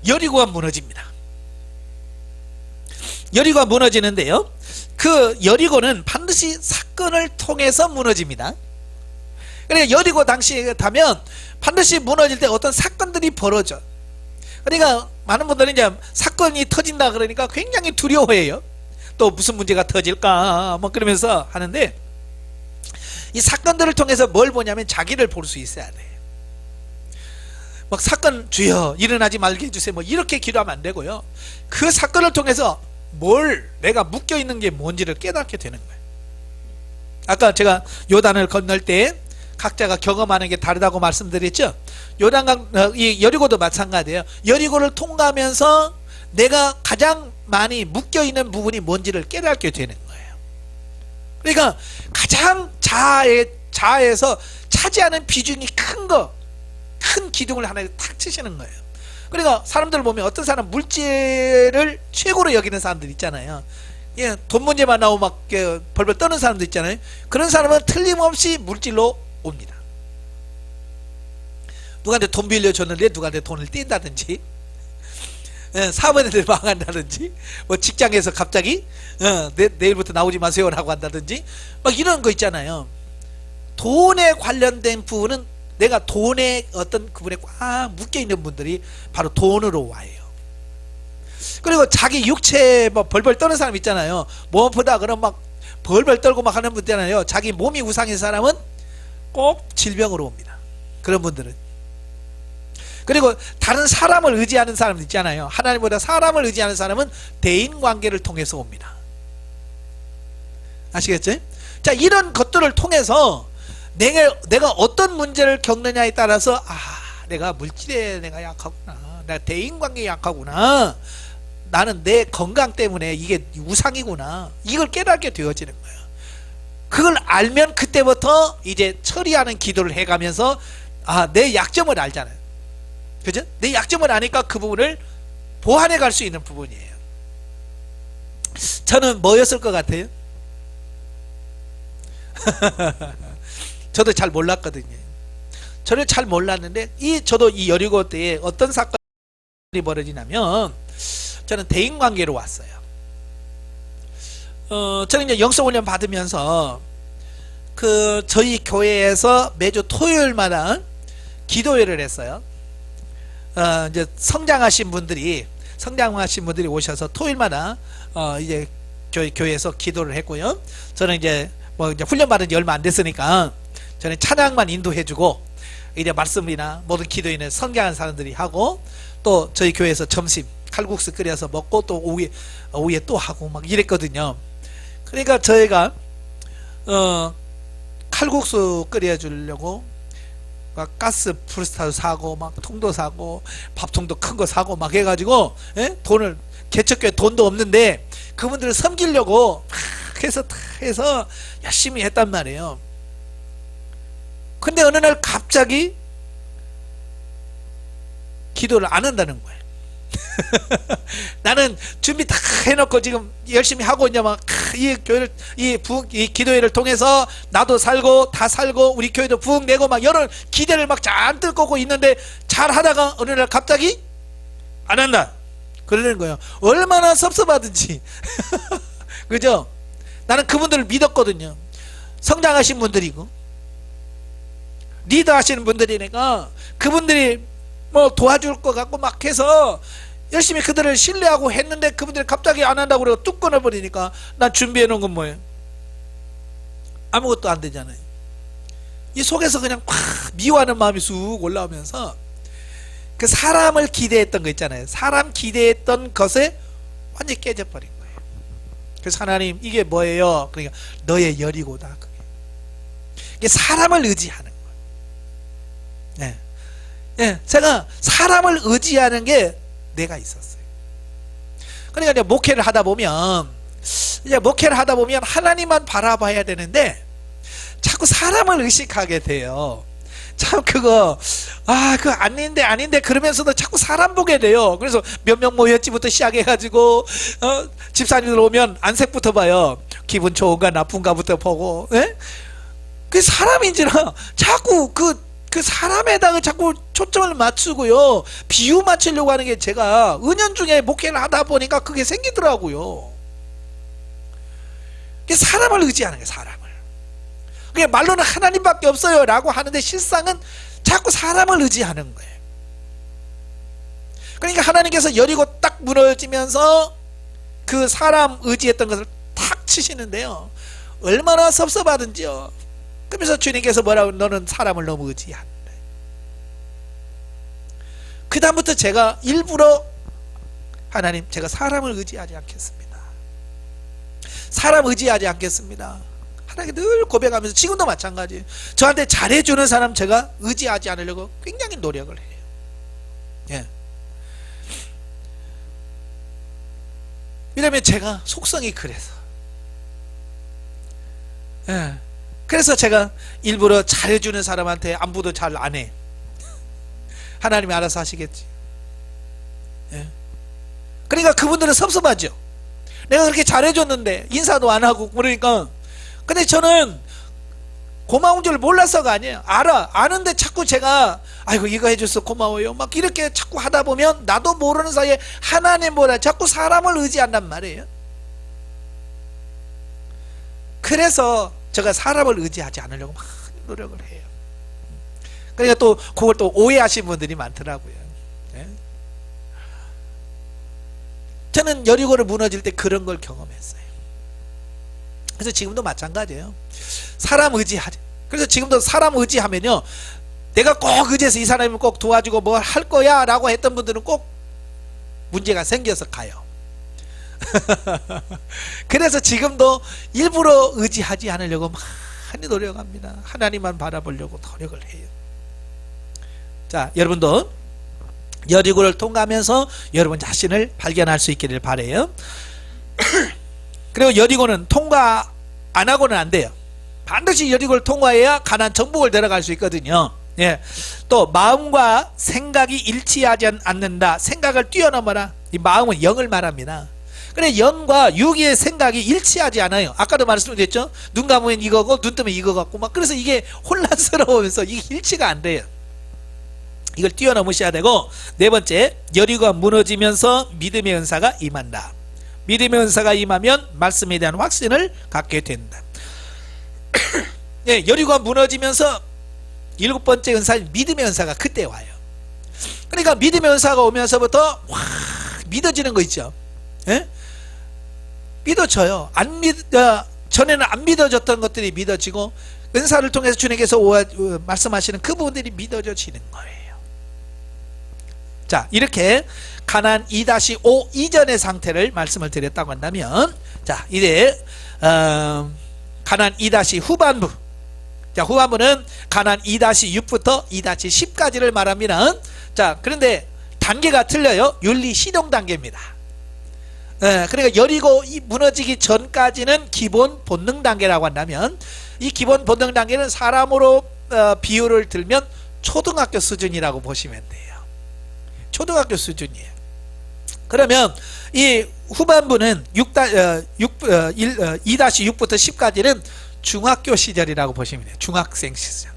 여리고가 무너집니다. 여리고가 무너지는데요, 그 여리고는 반드시 사건을 통해서 무너집니다. 그러니까 여리고 당시에 가면 반드시 무너질 때 어떤 사건들이 벌어져. 그러니까 많은 분들은 이제 사건이 터진다 그러니까 굉장히 두려워해요. 또 무슨 문제가 터질까 뭐 그러면서 하는데, 이 사건들을 통해서 뭘 보냐면 자기를 볼 수 있어야 돼. 막 사건 주여 일어나지 말게 해주세요 뭐 이렇게 기도하면 안 되고요, 그 사건을 통해서 뭘 내가 묶여있는 게 뭔지를 깨닫게 되는 거예요. 아까 제가 요단을 건널 때 각자가 경험하는 게 다르다고 말씀드렸죠. 요단강, 이 여리고도 마찬가지예요. 여리고를 통과하면서 내가 가장 많이 묶여있는 부분이 뭔지를 깨닫게 되는 거예요. 그러니까 가장 자아에서 차지하는 비중이 큰 기둥을 하나 탁 치시는 거예요. 그러니까 사람들 보면 어떤 사람 물질을 최고로 여기는 사람들 있잖아요. 예, 돈 문제만 나오고 막 벌벌 떠는 사람도 있잖아요. 그런 사람은 틀림없이 물질로 옵니다. 누구한테 돈 빌려줬는데 누구한테 돈을 띈다든지, 예, 사업인들 망한다든지, 뭐 직장에서 갑자기 내일부터 나오지 마세요라고 한다든지, 막 이런 거 있잖아요. 돈에 관련된 부분은 내가 돈에 어떤 그분에 꽉 묶여 있는 분들이 바로 돈으로 와요. 그리고 자기 육체 뭐 벌벌 떠는 사람 있잖아요. 몸 아프다 그럼 막 벌벌 떨고 막 하는 분 있잖아요. 자기 몸이 우상인 사람은 꼭 질병으로 옵니다. 그런 분들은. 그리고 다른 사람을 의지하는 사람 있잖아요. 하나님보다 사람을 의지하는 사람은 대인관계를 통해서 옵니다. 아시겠죠? 자, 이런 것들을 통해서 내가 어떤 문제를 겪느냐에 따라서 내가 물질에 내가 약하구나, 내가 대인관계에 약하구나, 나는 내 건강 때문에 이게 우상이구나, 이걸 깨닫게 되어지는 거예요. 그걸 알면 그때부터 이제 처리하는 기도를 해가면서 내 약점을 알잖아요. 그죠? 내 약점을 아니까 그 부분을 보완해 갈 수 있는 부분이에요. 저는 뭐였을 것 같아요? 저도 잘 몰랐거든요. 저를 잘 몰랐는데 저도 이 여리고 때에 어떤 사건이 벌어지냐면, 저는 대인관계로 왔어요. 저는 이제 영성훈련 받으면서 저희 교회에서 매주 토요일마다 기도회를 했어요. 이제 성장하신 분들이 오셔서 토요일마다 이제 교회에서 기도를 했고요. 저는 이제 훈련 받은 지 얼마 안 됐으니까 저는 찬양만 인도해주고, 이제 말씀이나 모든 기도에는 성장한 사람들이 하고, 또 저희 교회에서 점심 칼국수 끓여서 먹고, 또 오후에 또 하고 막 이랬거든요. 그러니까 저희가 칼국수 끓여주려고 막 가스 프루스타도 사고, 막 통도 사고, 밥통도 큰 거 사고 막 해가지고, 돈을, 개척교회 돈도 없는데 그분들을 섬기려고 막 해서 열심히 했단 말이에요. 근데 어느 날 갑자기 기도를 안 한다는 거예요. 나는 준비 다 해놓고 지금 열심히 하고 있냐, 막 이 교회를, 이 기도회를 통해서 나도 살고 다 살고 우리 교회도 부흥 내고 막 여러 기대를 막 잔뜩 꽂고 있는데, 잘 하다가 어느 날 갑자기 안 한다 그러는 거예요. 얼마나 섭섭하든지. 그죠? 나는 그분들을 믿었거든요. 성장하신 분들이고 리더 하시는 분들이니까 그분들이 뭐 도와줄 것 같고 막 해서 열심히 그들을 신뢰하고 했는데, 그분들이 갑자기 안 한다고 그러고 뚝 끊어버리니까 난 준비해 놓은 건 뭐예요? 아무것도 안 되잖아요. 이 속에서 그냥 콱 미워하는 마음이 쑥 올라오면서 그 사람을 기대했던 거 있잖아요. 사람 기대했던 것에 완전히 깨져버린 거예요. 그래서 하나님, 이게 뭐예요? 그러니까 너의 여리고다. 이게 사람을 의지하는 거예요. 제가 사람을 의지하는 게 내가 있었어요. 그러니까 이제 목회를 하다 보면 하나님만 바라봐야 되는데 자꾸 사람을 의식하게 돼요. 참 그거 아닌데 그러면서도 자꾸 사람 보게 돼요. 그래서 몇 명 모였지부터 시작해가지고 집사님들 오면 안색부터 봐요. 기분 좋은가 나쁜가부터 보고, 그 사람인지라 자꾸 그 사람에다가 자꾸 초점을 맞추고요, 비유 맞추려고 하는 게 제가 은연중에 목회를 하다 보니까 그게 생기더라고요. 사람을 의지하는 거예요. 사람을. 그게 말로는 하나님밖에 없어요 라고 하는데 실상은 자꾸 사람을 의지하는 거예요. 그러니까 하나님께서 여리고 딱 무너지면서 그 사람 의지했던 것을 탁 치시는데요, 얼마나 섭섭하든지요. 그러면서 주님께서 뭐라고, 너는 사람을 너무 의지한다. 그 다음부터 제가 일부러, 하나님, 제가 사람을 의지하지 않겠습니다. 사람 의지하지 않겠습니다. 하나님께 늘 고백하면서, 지금도 마찬가지예요. 저한테 잘해주는 사람 제가 의지하지 않으려고 굉장히 노력을 해요. 왜냐면 제가 속성이 그래서. 그래서 제가 일부러 잘해주는 사람한테 안부도 잘 안 해. 하나님이 알아서 하시겠지. 예. 그러니까 그분들은 섭섭하죠. 내가 그렇게 잘해줬는데 인사도 안 하고 그러니까. 근데 저는 고마운 줄 몰라서가 아니에요. 아는데 자꾸 제가 아이고 이거 해줘서 고마워요 막 이렇게 자꾸 하다 보면 나도 모르는 사이에 하나님 뭐라 자꾸 사람을 의지한단 말이에요. 그래서 제가 사람을 의지하지 않으려고 막 노력을 해요. 그러니까 또 그걸 또 오해하시는 분들이 많더라고요. 예? 저는 여리고를 무너질 때 그런 걸 경험했어요. 그래서 지금도 마찬가지예요. 사람 의지하죠. 그래서 지금도 사람 의지하면요, 내가 꼭 의지해서 이 사람을 꼭 도와주고 뭘 할 거야 라고 했던 분들은 꼭 문제가 생겨서 가요. 그래서 지금도 일부러 의지하지 않으려고 많이 노력합니다. 하나님만 바라보려고 노력을 해요. 자, 여러분도 여리고를 통과하면서 여러분 자신을 발견할 수 있기를 바라요. 그리고 여리고는 통과 안 하고는 안 돼요. 반드시 여리고를 통과해야 가나안 정복을 들어갈 수 있거든요. 예. 또 마음과 생각이 일치하지 않는다. 생각을 뛰어넘어라. 이 마음은 영을 말합니다. 그래, 영과 육의 생각이 일치하지 않아요. 아까도 말씀드렸죠. 눈 감으면 이거고 눈 뜨면 이거 같고 막 그래서 이게 혼란스러우면서 이게 일치가 안 돼요. 이걸 뛰어넘으셔야 되고, 네 번째, 여리고가 무너지면서 믿음의 은사가 임한다. 믿음의 은사가 임하면 말씀에 대한 확신을 갖게 된다. 예, 여리고가 무너지면서 일곱 번째 은사인 믿음의 은사가 그때 와요. 그러니까 믿음의 은사가 오면서부터 확 믿어지는 거 있죠. 예? 믿어져요. 전에는 안 믿어졌던 것들이 믿어지고, 은사를 통해서 주님께서 말씀하시는 그 부분들이 믿어져지는 거예요. 자, 이렇게 가나안 2-5 이전의 상태를 말씀을 드렸다고 한다면, 자, 이제 가나안 2- 후반부. 자, 후반부는 가나안 2-6부터 2-10까지를 말합니다. 자, 그런데 단계가 틀려요. 윤리 시동 단계입니다. 그러니까 여리고 무너지기 전까지는 기본 본능 단계라고 한다면, 이 기본 본능 단계는 사람으로 비유를 들면 초등학교 수준이라고 보시면 돼요. 초등학교 수준이에요. 그러면 이 후반부는 2-6부터 10까지는 중학교 시절이라고 보시면 돼요. 중학생 시절.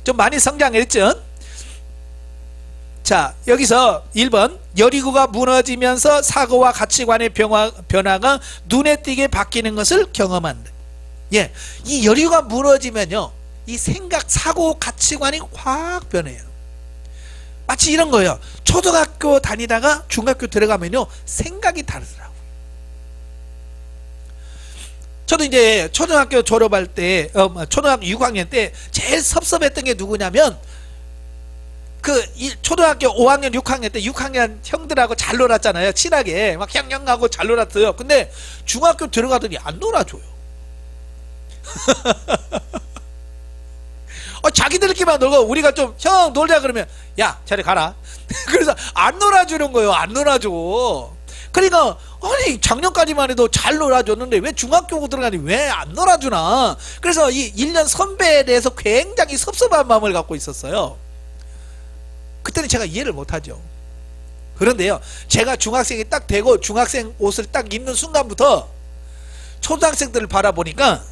좀 많이 성장했죠? 자, 여기서 1번, 여리고가 무너지면서 사고와 가치관의 변화가 눈에 띄게 바뀌는 것을 경험한다. 예, 이 여리고가 무너지면요, 이 생각, 사고, 가치관이 확 변해요. 마치 이런 거예요. 초등학교 다니다가 중학교 들어가면요, 생각이 다르더라고요. 저도 이제 초등학교 졸업할 때, 초등학교 6학년 때 제일 섭섭했던 게 누구냐면, 초등학교 5학년, 6학년 때 6학년 형들하고 잘 놀았잖아요. 친하게 막 형형하고 잘 놀았어요. 근데 중학교 들어가더니 안 놀아줘요. 자기들끼리만 놀고 우리가 좀 형 놀자 그러면 야 저리 가라. 그래서 안 놀아주는 거예요. 안 놀아줘. 그러니까 아니 작년까지만 해도 잘 놀아줬는데 왜 중학교 들어가니 왜 안 놀아주나. 그래서 이 1년 선배에 대해서 굉장히 섭섭한 마음을 갖고 있었어요. 그때는 제가 이해를 못하죠. 그런데요, 제가 중학생이 딱 되고 중학생 옷을 딱 입는 순간부터 초등학생들을 바라보니까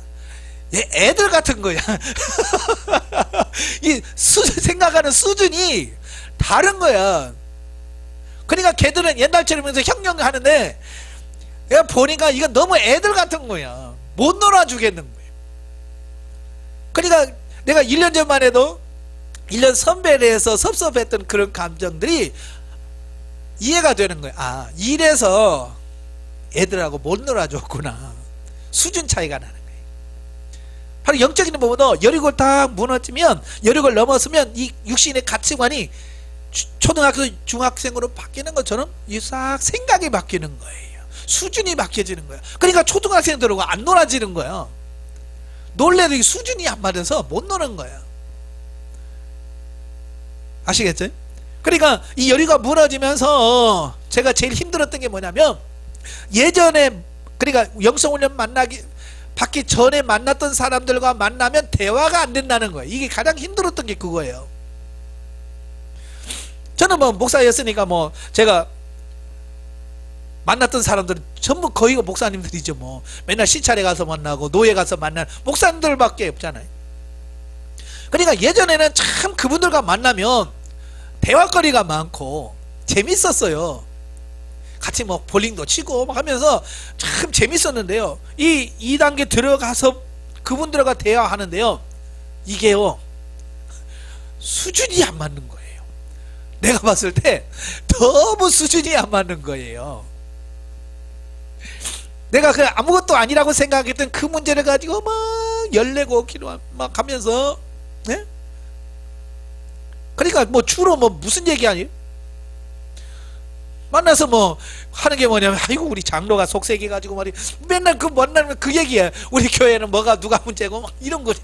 애들 같은 거야. 이 생각하는 수준이 다른 거야. 그러니까 걔들은 옛날처럼 해서 형형 하는데 내가 보니까 이건 너무 애들 같은 거야. 못 놀아주겠는 거예요. 그러니까 내가 1년 전만 해도 1년 선배에 대해서 섭섭했던 그런 감정들이 이해가 되는 거예요. 아, 이래서 애들하고 못 놀아줬구나. 수준 차이가 나는 거예요. 바로 영적인 부분도 여리고를 딱 무너지면, 여리고를 넘었으면 이 육신의 가치관이 초등학교 중학생으로 바뀌는 것처럼 싹 생각이 바뀌는 거예요. 수준이 바뀌어지는 거예요. 그러니까 초등학생들하고 안 놀아지는 거예요. 놀래도 수준이 안 맞아서 못 노는 거예요. 아시겠죠? 그러니까 이 여리고가 무너지면서 제가 제일 힘들었던 게 뭐냐면, 예전에 그러니까 영성훈련 받기 전에 만났던 사람들과 만나면 대화가 안 된다는 거예요. 이게 가장 힘들었던 게 그거예요. 저는 뭐 목사였으니까 뭐 제가 만났던 사람들은 전부 거의 목사님들이죠. 뭐 맨날 시찰에 가서 만나고 노예 가서 만난 목사님들밖에 없잖아요. 그러니까 예전에는 참 그분들과 만나면 대화거리가 많고 재밌었어요. 같이 뭐 볼링도 치고 막 하면서 참 재밌었는데요. 이 2단계 들어가서 그분들과 대화하는데요, 이게요 수준이 안 맞는 거예요. 내가 봤을 때 너무 수준이 안 맞는 거예요. 내가 그 아무것도 아니라고 생각했던 그 문제를 가지고 막 열내고 기도 막 하면서, 네? 그러니까 뭐 주로 뭐 무슨 얘기 아니에요? 만나서 뭐 하는 게 뭐냐면, 아이고 우리 장로가 속세기 가지고 말이 맨날 그 만나면 그 얘기야. 우리 교회는 뭐가 누가 문제고 막 이런 거죠.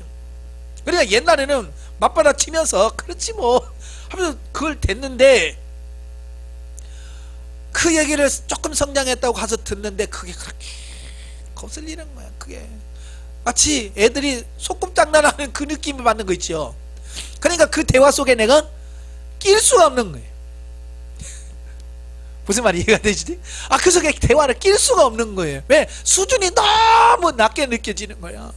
그러니까 옛날에는 맞받아 치면서 그렇지 뭐 하면서 그걸 됐는데, 그 얘기를 조금 성장했다고 가서 듣는데 그게 그렇게 거슬리는 거야. 그게 마치 애들이 소꿉장난하는 그 느낌을 받는 거 있죠. 그러니까 그 대화 속에 내가 낄 수가 없는 거예요. 무슨 말이 이해가 되시지? 그 속에 대화를 낄 수가 없는 거예요. 왜? 수준이 너무 낮게 느껴지는 거야.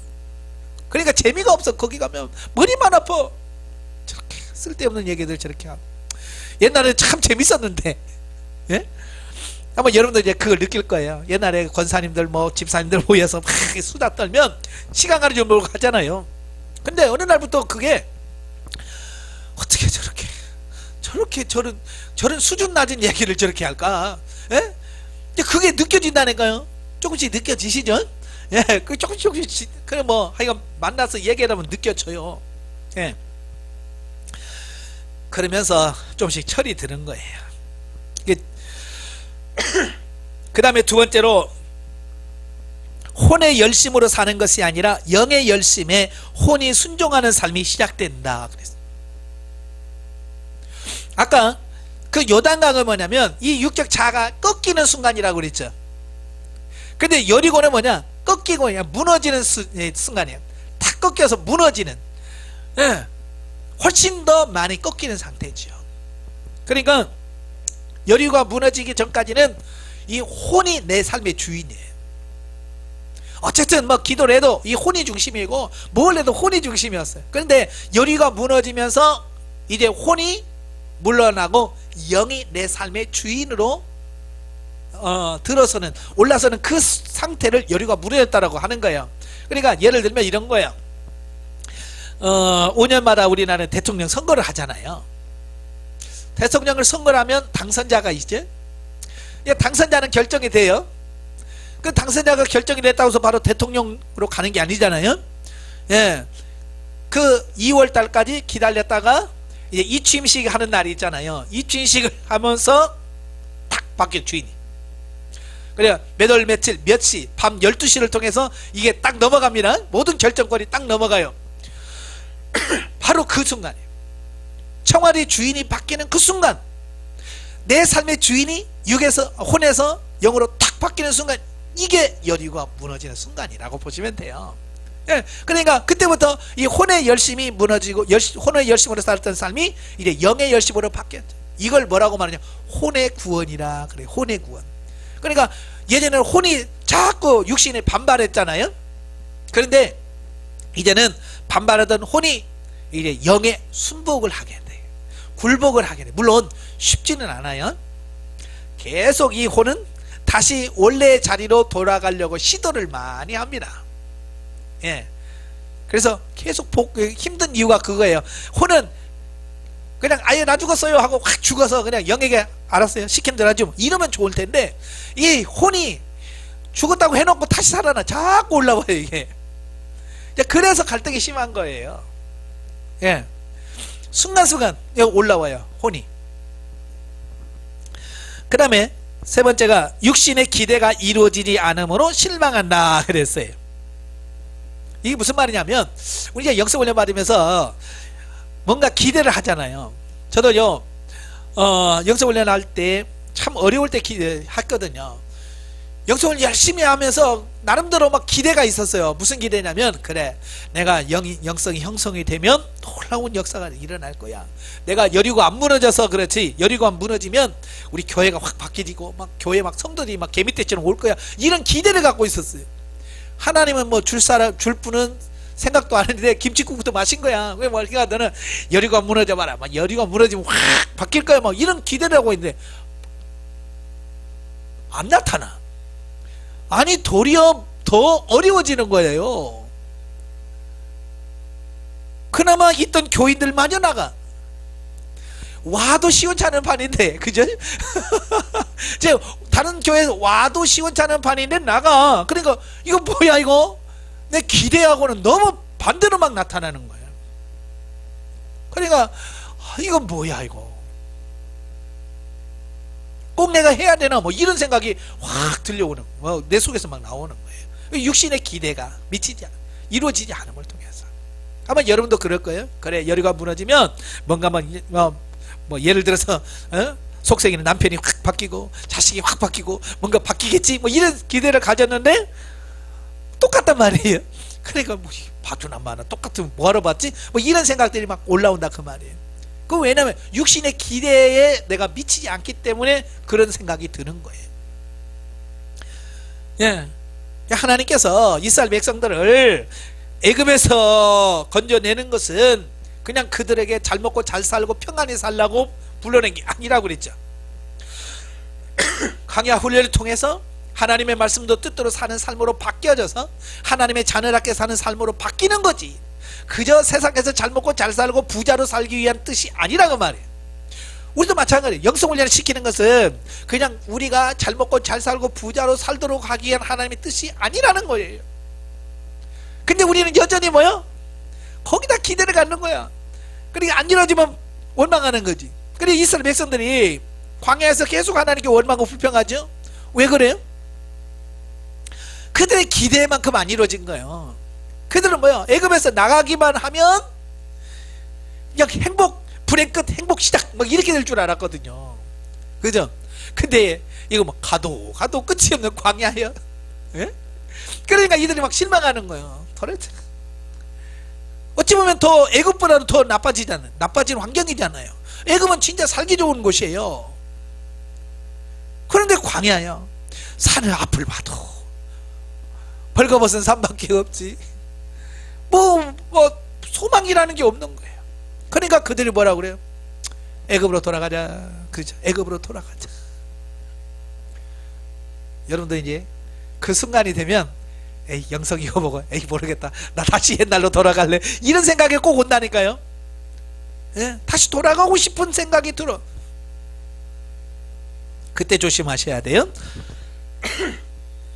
그러니까 재미가 없어. 거기 가면 머리만 아파. 저렇게 쓸데없는 얘기들 저렇게 하고. 옛날에 참 재밌었는데, 예? 아마 여러분들 이제 그걸 느낄 거예요. 옛날에 권사님들 뭐 집사님들 모여서 막 수다 떨면 시간 가는 줄 모르고 하잖아요. 근데 어느 날부터 그게 어떻게 저렇게 저런 수준 낮은 얘기를 저렇게 할까? 예? 그게 느껴진다니까요. 조금씩 느껴지시죠? 예, 그 조금씩 그래 뭐 하여간 만나서 얘기하면 느껴져요. 예. 그러면서 조금씩 철이 드는 거예요. 그 다음에 두 번째로, 혼의 열심으로 사는 것이 아니라 영의 열심에 혼이 순종하는 삶이 시작된다 그랬어요. 아까 그 요단강은 뭐냐면 이 육적 자아가 꺾이는 순간이라고 그랬죠. 근데 여리고는 뭐냐, 꺾이고 그냥 무너지는 순간이에요. 다 꺾여서 무너지는, 예, 훨씬 더 많이 꺾이는 상태죠. 그러니까 여리고가 무너지기 전까지는 이 혼이 내 삶의 주인이에요. 어쨌든 뭐 기도를 해도 이 혼이 중심이고 뭘 해도 혼이 중심이었어요. 그런데 여리고가 무너지면서 이제 혼이 물러나고 영이 내 삶의 주인으로 들어서는, 올라서는 그 상태를 여리고가 무너졌다라고 하는 거예요. 그러니까 예를 들면 이런 거예요. 5년마다 우리나라는 대통령 선거를 하잖아요. 대통령을 선거를 하면 당선자가 있죠. 당선자는 결정이 돼요. 그 당선자가 결정이 됐다고 해서 바로 대통령으로 가는 게 아니잖아요. 예. 그 2월 달까지 기다렸다가 이제 이취임식 하는 날이 있잖아요. 이취임식을 하면서 탁 바뀌어, 주인이. 그래요. 몇 월 며칠 몇 시 밤 12시를 통해서 이게 딱 넘어갑니다. 모든 결정권이 딱 넘어가요. 바로 그 순간이에요. 청와대 주인이 바뀌는 그 순간, 내 삶의 주인이 혼에서 영으로 탁 바뀌는 순간, 이게 여리고가 무너지는 순간이라고 보시면 돼요. 예, 그러니까 그때부터 이 혼의 열심이 무너지고 혼의 열심으로 살았던 삶이 이제 영의 열심으로 바뀌었죠. 이걸 뭐라고 말하냐, 혼의 구원이라 그래. 혼의 구원. 그러니까 예전에는 혼이 자꾸 육신에 반발했잖아요. 그런데 이제는 반발하던 혼이 이제 영의 순복을 하게 돼. 굴복을 하게 돼. 물론 쉽지는 않아요. 계속 이 혼은 다시 원래의 자리로 돌아가려고 시도를 많이 합니다. 예. 그래서 계속 힘든 이유가 그거예요. 혼은 그냥 아예 나 죽었어요 하고 확 죽어서 그냥 영에게 알았어요, 시키는 대로 하죠. 이러면 좋을 텐데, 이 혼이 죽었다고 해놓고 다시 살아나. 자꾸 올라와요, 이게. 그래서 갈등이 심한 거예요. 예. 순간순간 올라와요, 혼이. 그 다음에 세 번째가, 육신의 기대가 이루어지지 않으므로 실망한다 그랬어요. 이게 무슨 말이냐면, 우리가 영성훈련 받으면서 뭔가 기대를 하잖아요. 저도요, 영성훈련 할 때 참 어려울 때 기대했거든요. 영성을 열심히 하면서 나름대로 막 기대가 있었어요. 무슨 기대냐면, 그래, 내가 영성이 형성이 되면 놀라운 역사가 일어날 거야. 내가 여리고 안 무너져서 그렇지, 여리고 안 무너지면 우리 교회가 확 바뀌고 막 교회 막 성도들이 막 개미떼처럼 올 거야. 이런 기대를 갖고 있었어요. 하나님은 뭐 줄 분은 생각도 안 했는데 김치국부터 마신 거야. 왜 말이야, 너는 여리고 안 무너져 봐라, 막 여리고 안 무너지면 확 바뀔 거야, 막 이런 기대를 하고 있는데 안 나타나. 아니, 도리어 더 어려워지는 거예요. 그나마 있던 교인들마저 나가. 와도 시원찮은 판인데, 그죠? 다른 교회에서 와도 시원찮은 판인데 나가. 그러니까 이거 뭐야, 이거? 내 기대하고는 너무 반대로 막 나타나는 거예요. 그러니까 이건 뭐야, 이거? 꼭 내가 해야 되나, 뭐 이런 생각이 확 들려오는, 내 속에서 막 나오는 거예요. 육신의 기대가 이루어지지 않은 걸 통해서. 아마 여러분도 그럴 거예요. 그래, 여리가 무너지면 뭔가 뭐 예를 들어서 속생이는 남편이 확 바뀌고 자식이 확 바뀌고 뭔가 바뀌겠지, 뭐 이런 기대를 가졌는데 똑같단 말이에요. 그러니까 뭐 봐주나 마나 똑같으면 뭐하러 봤지, 뭐 이런 생각들이 막 올라온다 그 말이에요. 그 왜냐면 육신의 기대에 내가 미치지 않기 때문에 그런 생각이 드는 거예요. 예, 하나님께서 이스라엘 백성들을 애굽에서 건져내는 것은 그냥 그들에게 잘 먹고 잘 살고 평안히 살라고 불러낸 게 아니라고 그랬죠. 광야 훈련을 통해서 하나님의 말씀도 뜻대로 사는 삶으로 바뀌어져서 하나님의 자녀답게 사는 삶으로 바뀌는 거지, 그저 세상에서 잘 먹고 잘 살고 부자로 살기 위한 뜻이 아니라고 말이에요. 우리도 마찬가지예요. 영성훈련을 시키는 것은 그냥 우리가 잘 먹고 잘 살고 부자로 살도록 하기 위한 하나님의 뜻이 아니라는 거예요. 근데 우리는 여전히 뭐요? 거기다 기대를 갖는 거야. 그러니까 안 이루어지면 원망하는 거지. 그래, 이스라엘 백성들이 광야에서 계속 하나님께 원망하고 불평하죠. 왜 그래요? 그들의 기대만큼 안 이루어진 거예요. 그들은 뭐야? 애굽에서 나가기만 하면 그냥 행복, 불행 끝, 행복 시작, 막 이렇게 될 줄 알았거든요. 그죠? 근데 이거 뭐 가도 끝이 없는 광야예요. 예? 그러니까 이들이 막 실망하는 거예요. 도대체 어찌 보면 더 애굽보다도 더 나빠진 환경이잖아요. 애굽은 진짜 살기 좋은 곳이에요. 그런데 광야요, 산을 앞을 봐도 벌거벗은 산밖에 없지, 뭐 소망이라는 게 없는 거예요. 그러니까 그들이 뭐라고 그래요? 애굽으로 돌아가자. 그죠? 애굽으로 돌아가자. 여러분도 이제 그 순간이 되면 에이, 영성이 이거 보고 에이, 모르겠다, 나 다시 옛날로 돌아갈래, 이런 생각이 꼭 온다니까요. 예? 다시 돌아가고 싶은 생각이 들어. 그때 조심하셔야 돼요.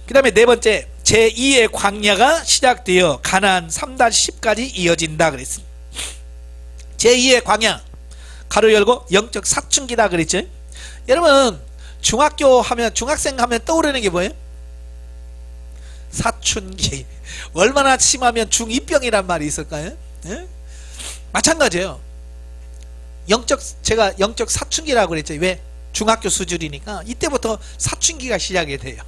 그 다음에 네 번째, 제2의 광야가 시작되어 가나안 3-10까지 이어진다 그랬습니다. 제2의 광야, 가로 열고 영적 사춘기다 그랬죠. 여러분, 중학생 하면 떠오르는 게 뭐예요? 사춘기. 얼마나 심하면 중2병이란 말이 있을까요? 예? 마찬가지예요. 제가 영적 사춘기라고 그랬죠. 왜? 중학교 수준이니까 이때부터 사춘기가 시작이 돼요.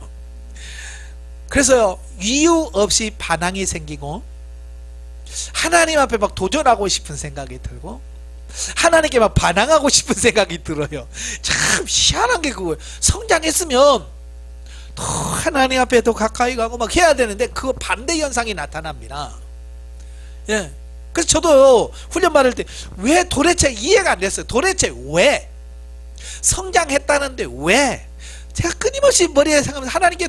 그래서 이유 없이 반항이 생기고 하나님 앞에 막 도전하고 싶은 생각이 들고 하나님께 막 반항하고 싶은 생각이 들어요. 참 희한한 게 그거예요. 성장했으면 더 하나님 앞에 더 가까이 가고 막 해야 되는데 그 반대 현상이 나타납니다. 예. 그래서 저도 훈련 받을 때 왜 도대체 이해가 안 됐어요. 도대체 왜? 성장했다는데 왜? 제가 끊임없이 머리에 생각하면서 하나님께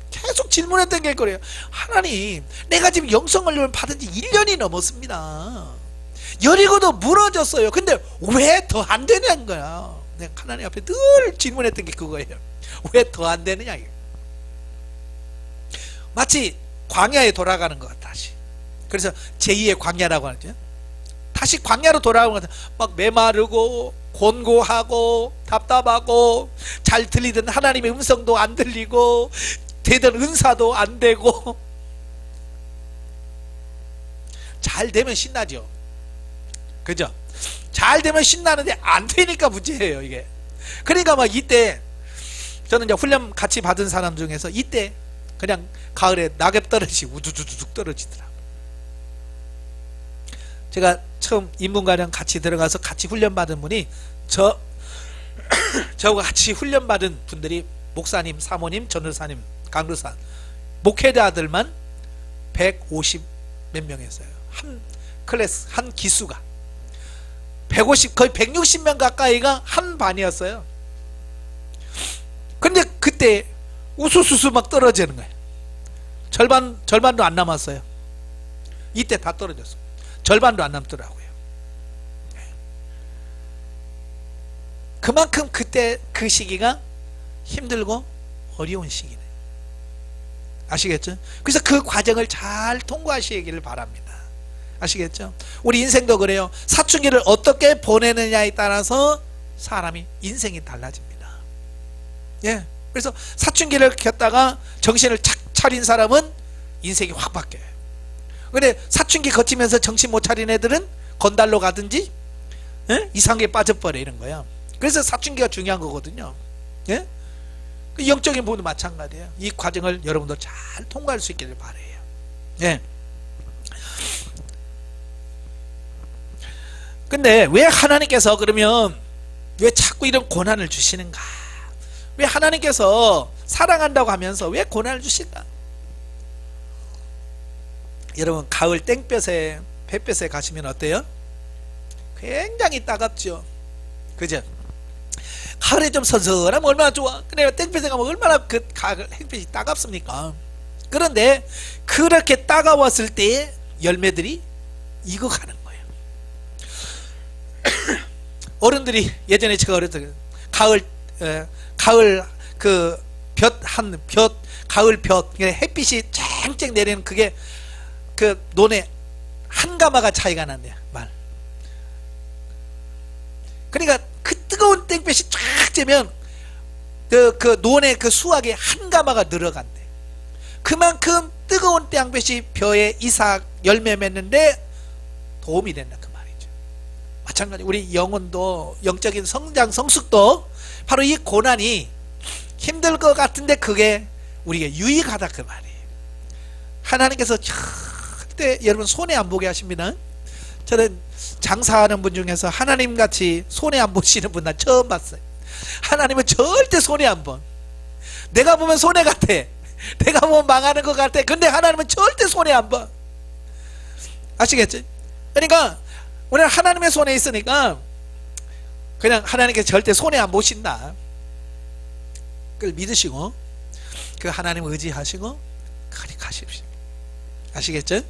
계속 질문했던 게 그래요. 하나님, 내가 지금 영성을 받은 지 1년이 넘었습니다. 여리고도 무너졌어요. 근데 왜 더 안 되냐는 거야. 내가 하나님 앞에 늘 질문했던 게 그거예요. 왜 더 안 되느냐. 마치 광야에 돌아가는 것 같아. 다시. 그래서 제2의 광야라고 하죠. 다시 광야로 돌아오는 것 같아. 막 메마르고 곤고하고 답답하고 잘 들리던 하나님의 음성도 안 들리고 되던 은사도 안 되고. 잘 되면 신나죠. 그죠? 잘 되면 신나는데 안 되니까 문제예요, 이게. 그러니까 막 이때 저는 이제 훈련 같이 받은 사람 중에서 이때 그냥 가을에 낙엽 떨어지고 우두두둑 떨어지더라고요. 제가 처음 인문가랑 같이 들어가서 같이 훈련 받은 분이 저와 같이 훈련 받은 분들이 목사님, 사모님, 전도사님, 강도사, 목회자들만 150 몇 명이었어요. 한 클래스, 한 기수가 150, 거의 160명 가까이가 한 반이었어요. 근데 그때 우수수수 막 떨어지는 거예요. 절반도 안 남았어요. 이때 다 떨어졌어. 절반도 안 남더라고요. 그만큼 그때 그 시기가 힘들고 어려운 시기네. 아시겠죠? 그래서 그 과정을 잘 통과하시기를 바랍니다. 아시겠죠? 우리 인생도 그래요. 사춘기를 어떻게 보내느냐에 따라서 사람이 인생이 달라집니다. 예. 그래서 사춘기를 겪다가 정신을 착 차린 사람은 인생이 확 바뀌어요. 근데 사춘기 거치면서 정신 못 차린 애들은 건달로 가든지 이상하게 빠져버려 이런 거야. 그래서 사춘기가 중요한 거거든요. 예? 영적인 부분도 마찬가지예요. 이 과정을 여러분도 잘 통과할 수 있기를 바라요. 예. 근데 왜 하나님께서 그러면 왜 자꾸 이런 고난을 주시는가? 왜 하나님께서 사랑한다고 하면서 왜 고난을 주실까? 여러분 가을 땡볕에 햇볕에 가시면 어때요? 굉장히 따갑죠. 그죠? 가을에 좀 선선하면 얼마나 좋아. 근데 땡볕에 가면 얼마나 그 가을 햇빛이 따갑습니까? 그런데 그렇게 따가웠을 때 열매들이 익어가는 거예요. 어른들이 예전에 제가 어렸을 때 가을 그 가을 볕 햇빛이 쨍쨍 내리는 그게 그 논에 한 가마가 차이가 난대요. 말. 그러니까 그 뜨거운 땡볕이 쫙 쬐면 그 논의 그 수확에 한 가마가 늘어간대. 그만큼 뜨거운 땡볕이 벼에 이삭 열매 맺는데 도움이 된다 그 말이죠. 마찬가지 우리 영혼도 영적인 성장 성숙도 바로 이 고난이 힘들 것 같은데 그게 우리에게 유익하다 그 말이에요. 하나님께서 절대 여러분 손해 안 보게 하십니다. 저는 장사하는 분 중에서 하나님같이 손해 안 보시는 분 난 처음 봤어요. 하나님은 절대 손해 안 봐. 내가 보면 손해 같아. 내가 보면 망하는 것 같아. 근데 하나님은 절대 손해 안 봐. 아시겠지? 그러니까 우리는 하나님의 손에 있으니까 그냥 하나님께서 절대 손해 안 보신다. 그걸 믿으시고 그 하나님 의지하시고 끝까지 가십시오. 아시겠죠?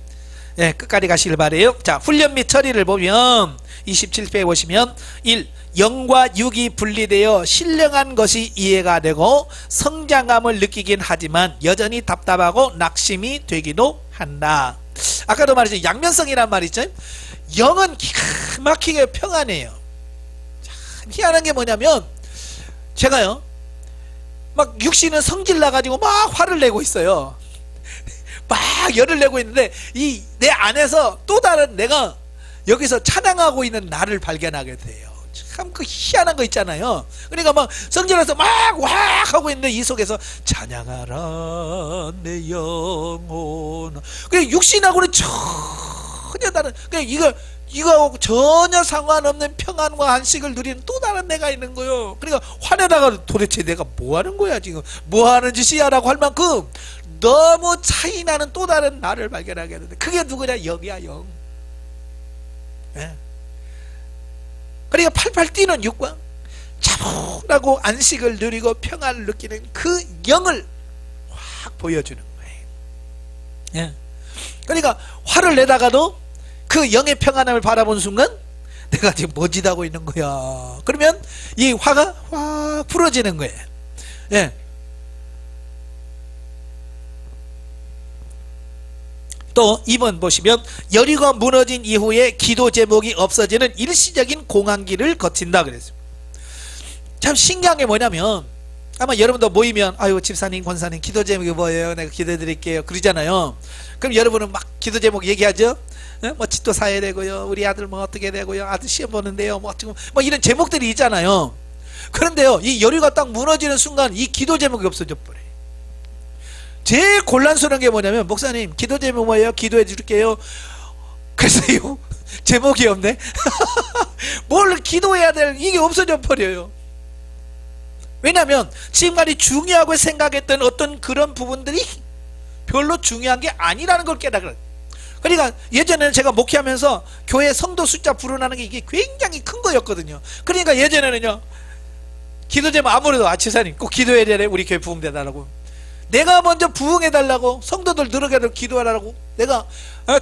예, 끝까지 가시길 바래요. 자, 훈련 및 처리를 보면 27페이지에 보시면 1. 영과 육이 분리되어 신령한 것이 이해가 되고 성장감을 느끼긴 하지만 여전히 답답하고 낙심이 되기도 한다. 아까도 말했죠. 양면성이란 말 있죠. 영은 기가 막히게 평안해요. 참 희한한 게 뭐냐면 제가요 막 육신은 성질 나가지고 막 화를 내고 있어요. 막 열을 내고 있는데 이 내 안에서 또 다른 내가 여기서 찬양하고 있는 나를 발견하게 돼요. 참 그 희한한 거 있잖아요. 그러니까 막 성질나서 막 하고 있는데 이 속에서 찬양하라 내 영혼. 그냥 육신하고는 전혀 다른. 그냥 이거하고 전혀 상관없는 평안과 안식을 누리는 또 다른 내가 있는 거예요. 그러니까 화내다가 도대체 내가 뭐 하는 거야 지금 뭐 하는 짓이야 라고 할 만큼 너무 차이 나는 또 다른 나를 발견하게 하는데 그게 누구냐? 영이야 영. 예. 그러니까 팔팔 뛰는 육과 차분하고 안식을 누리고 평안을 느끼는 그 영을 확 보여주는 거예요. 예. 그러니까 화를 내다가도 그 영의 평안함을 바라본 순간 내가 지금 뭐짓하고 있는 거야. 그러면 이 화가 확 풀어지는 거예요. 예. 또 2번 보시면 여리고가 무너진 이후에 기도 제목이 없어지는 일시적인 공황기를 거친다 그랬어요. 참 신기한 게 뭐냐면 아마 여러분도 모이면 아유 집사님 권사님 기도 제목이 뭐예요? 내가 기도해 드릴게요 그러잖아요. 그럼 여러분은 막 기도 제목 얘기하죠. 뭐 집도 사야 되고요 우리 아들 뭐 어떻게 되고요 아들 시험 보는데요 뭐 어쩌고 뭐 이런 제목들이 있잖아요. 그런데요, 이 여류가 딱 무너지는 순간 이 기도 제목이 없어져 버려요. 제일 곤란스러운 게 뭐냐면, 목사님 기도 제목 뭐예요? 기도해 줄게요. 글쎄요, 제목이 없네. 뭘 기도해야 될, 이게 없어져 버려요. 왜냐하면 지금까지 중요하고 생각했던 어떤 그런 부분들이 별로 중요한 게 아니라는 걸 깨달아요. 그러니까 예전에는 제가 목회하면서 교회 성도 숫자 불어나는 게 이게 굉장히 큰 거였거든요. 그러니까 예전에는요, 기도 제목 아무래도 지사님 꼭 기도해야 되네, 우리 교회 부흥되달라고. 내가 먼저 부흥해달라고, 성도들 늘어가도록 기도하라고 내가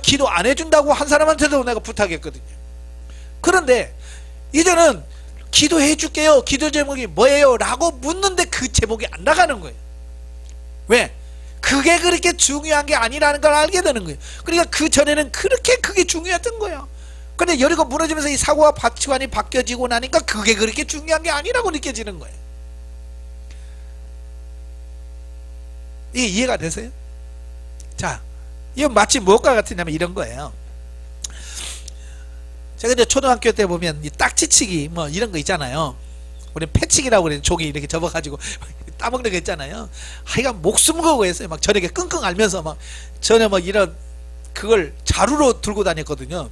기도 안 해준다고 한 사람한테도 내가 부탁했거든요. 그런데 이제는 기도해 줄게요, 기도 제목이 뭐예요? 라고 묻는데 그 제목이 안 나가는 거예요. 왜? 그게 그렇게 중요한 게 아니라는 걸 알게 되는 거예요. 그러니까 그 전에는 그렇게 그게 중요했던 거예요. 근데 여리고 무너지면서 이 사고와 가치관이 바뀌어지고 나니까 그게 그렇게 중요한 게 아니라고 느껴지는 거예요. 이게 이해가 되세요? 자, 이건 마치 무엇과 같으냐면 이런 거예요. 제가 이제 초등학교 때 보면 이 딱지치기 뭐 이런 거 있잖아요. 우리 패치기라고 그래요. 종이 이렇게 접어가지고 따먹는 거 있잖아요. 하여간 목숨 걸고 했어요. 막 저녁에 끙끙 앓면서 막 전에 뭐 이런 그걸 자루로 들고 다녔거든요.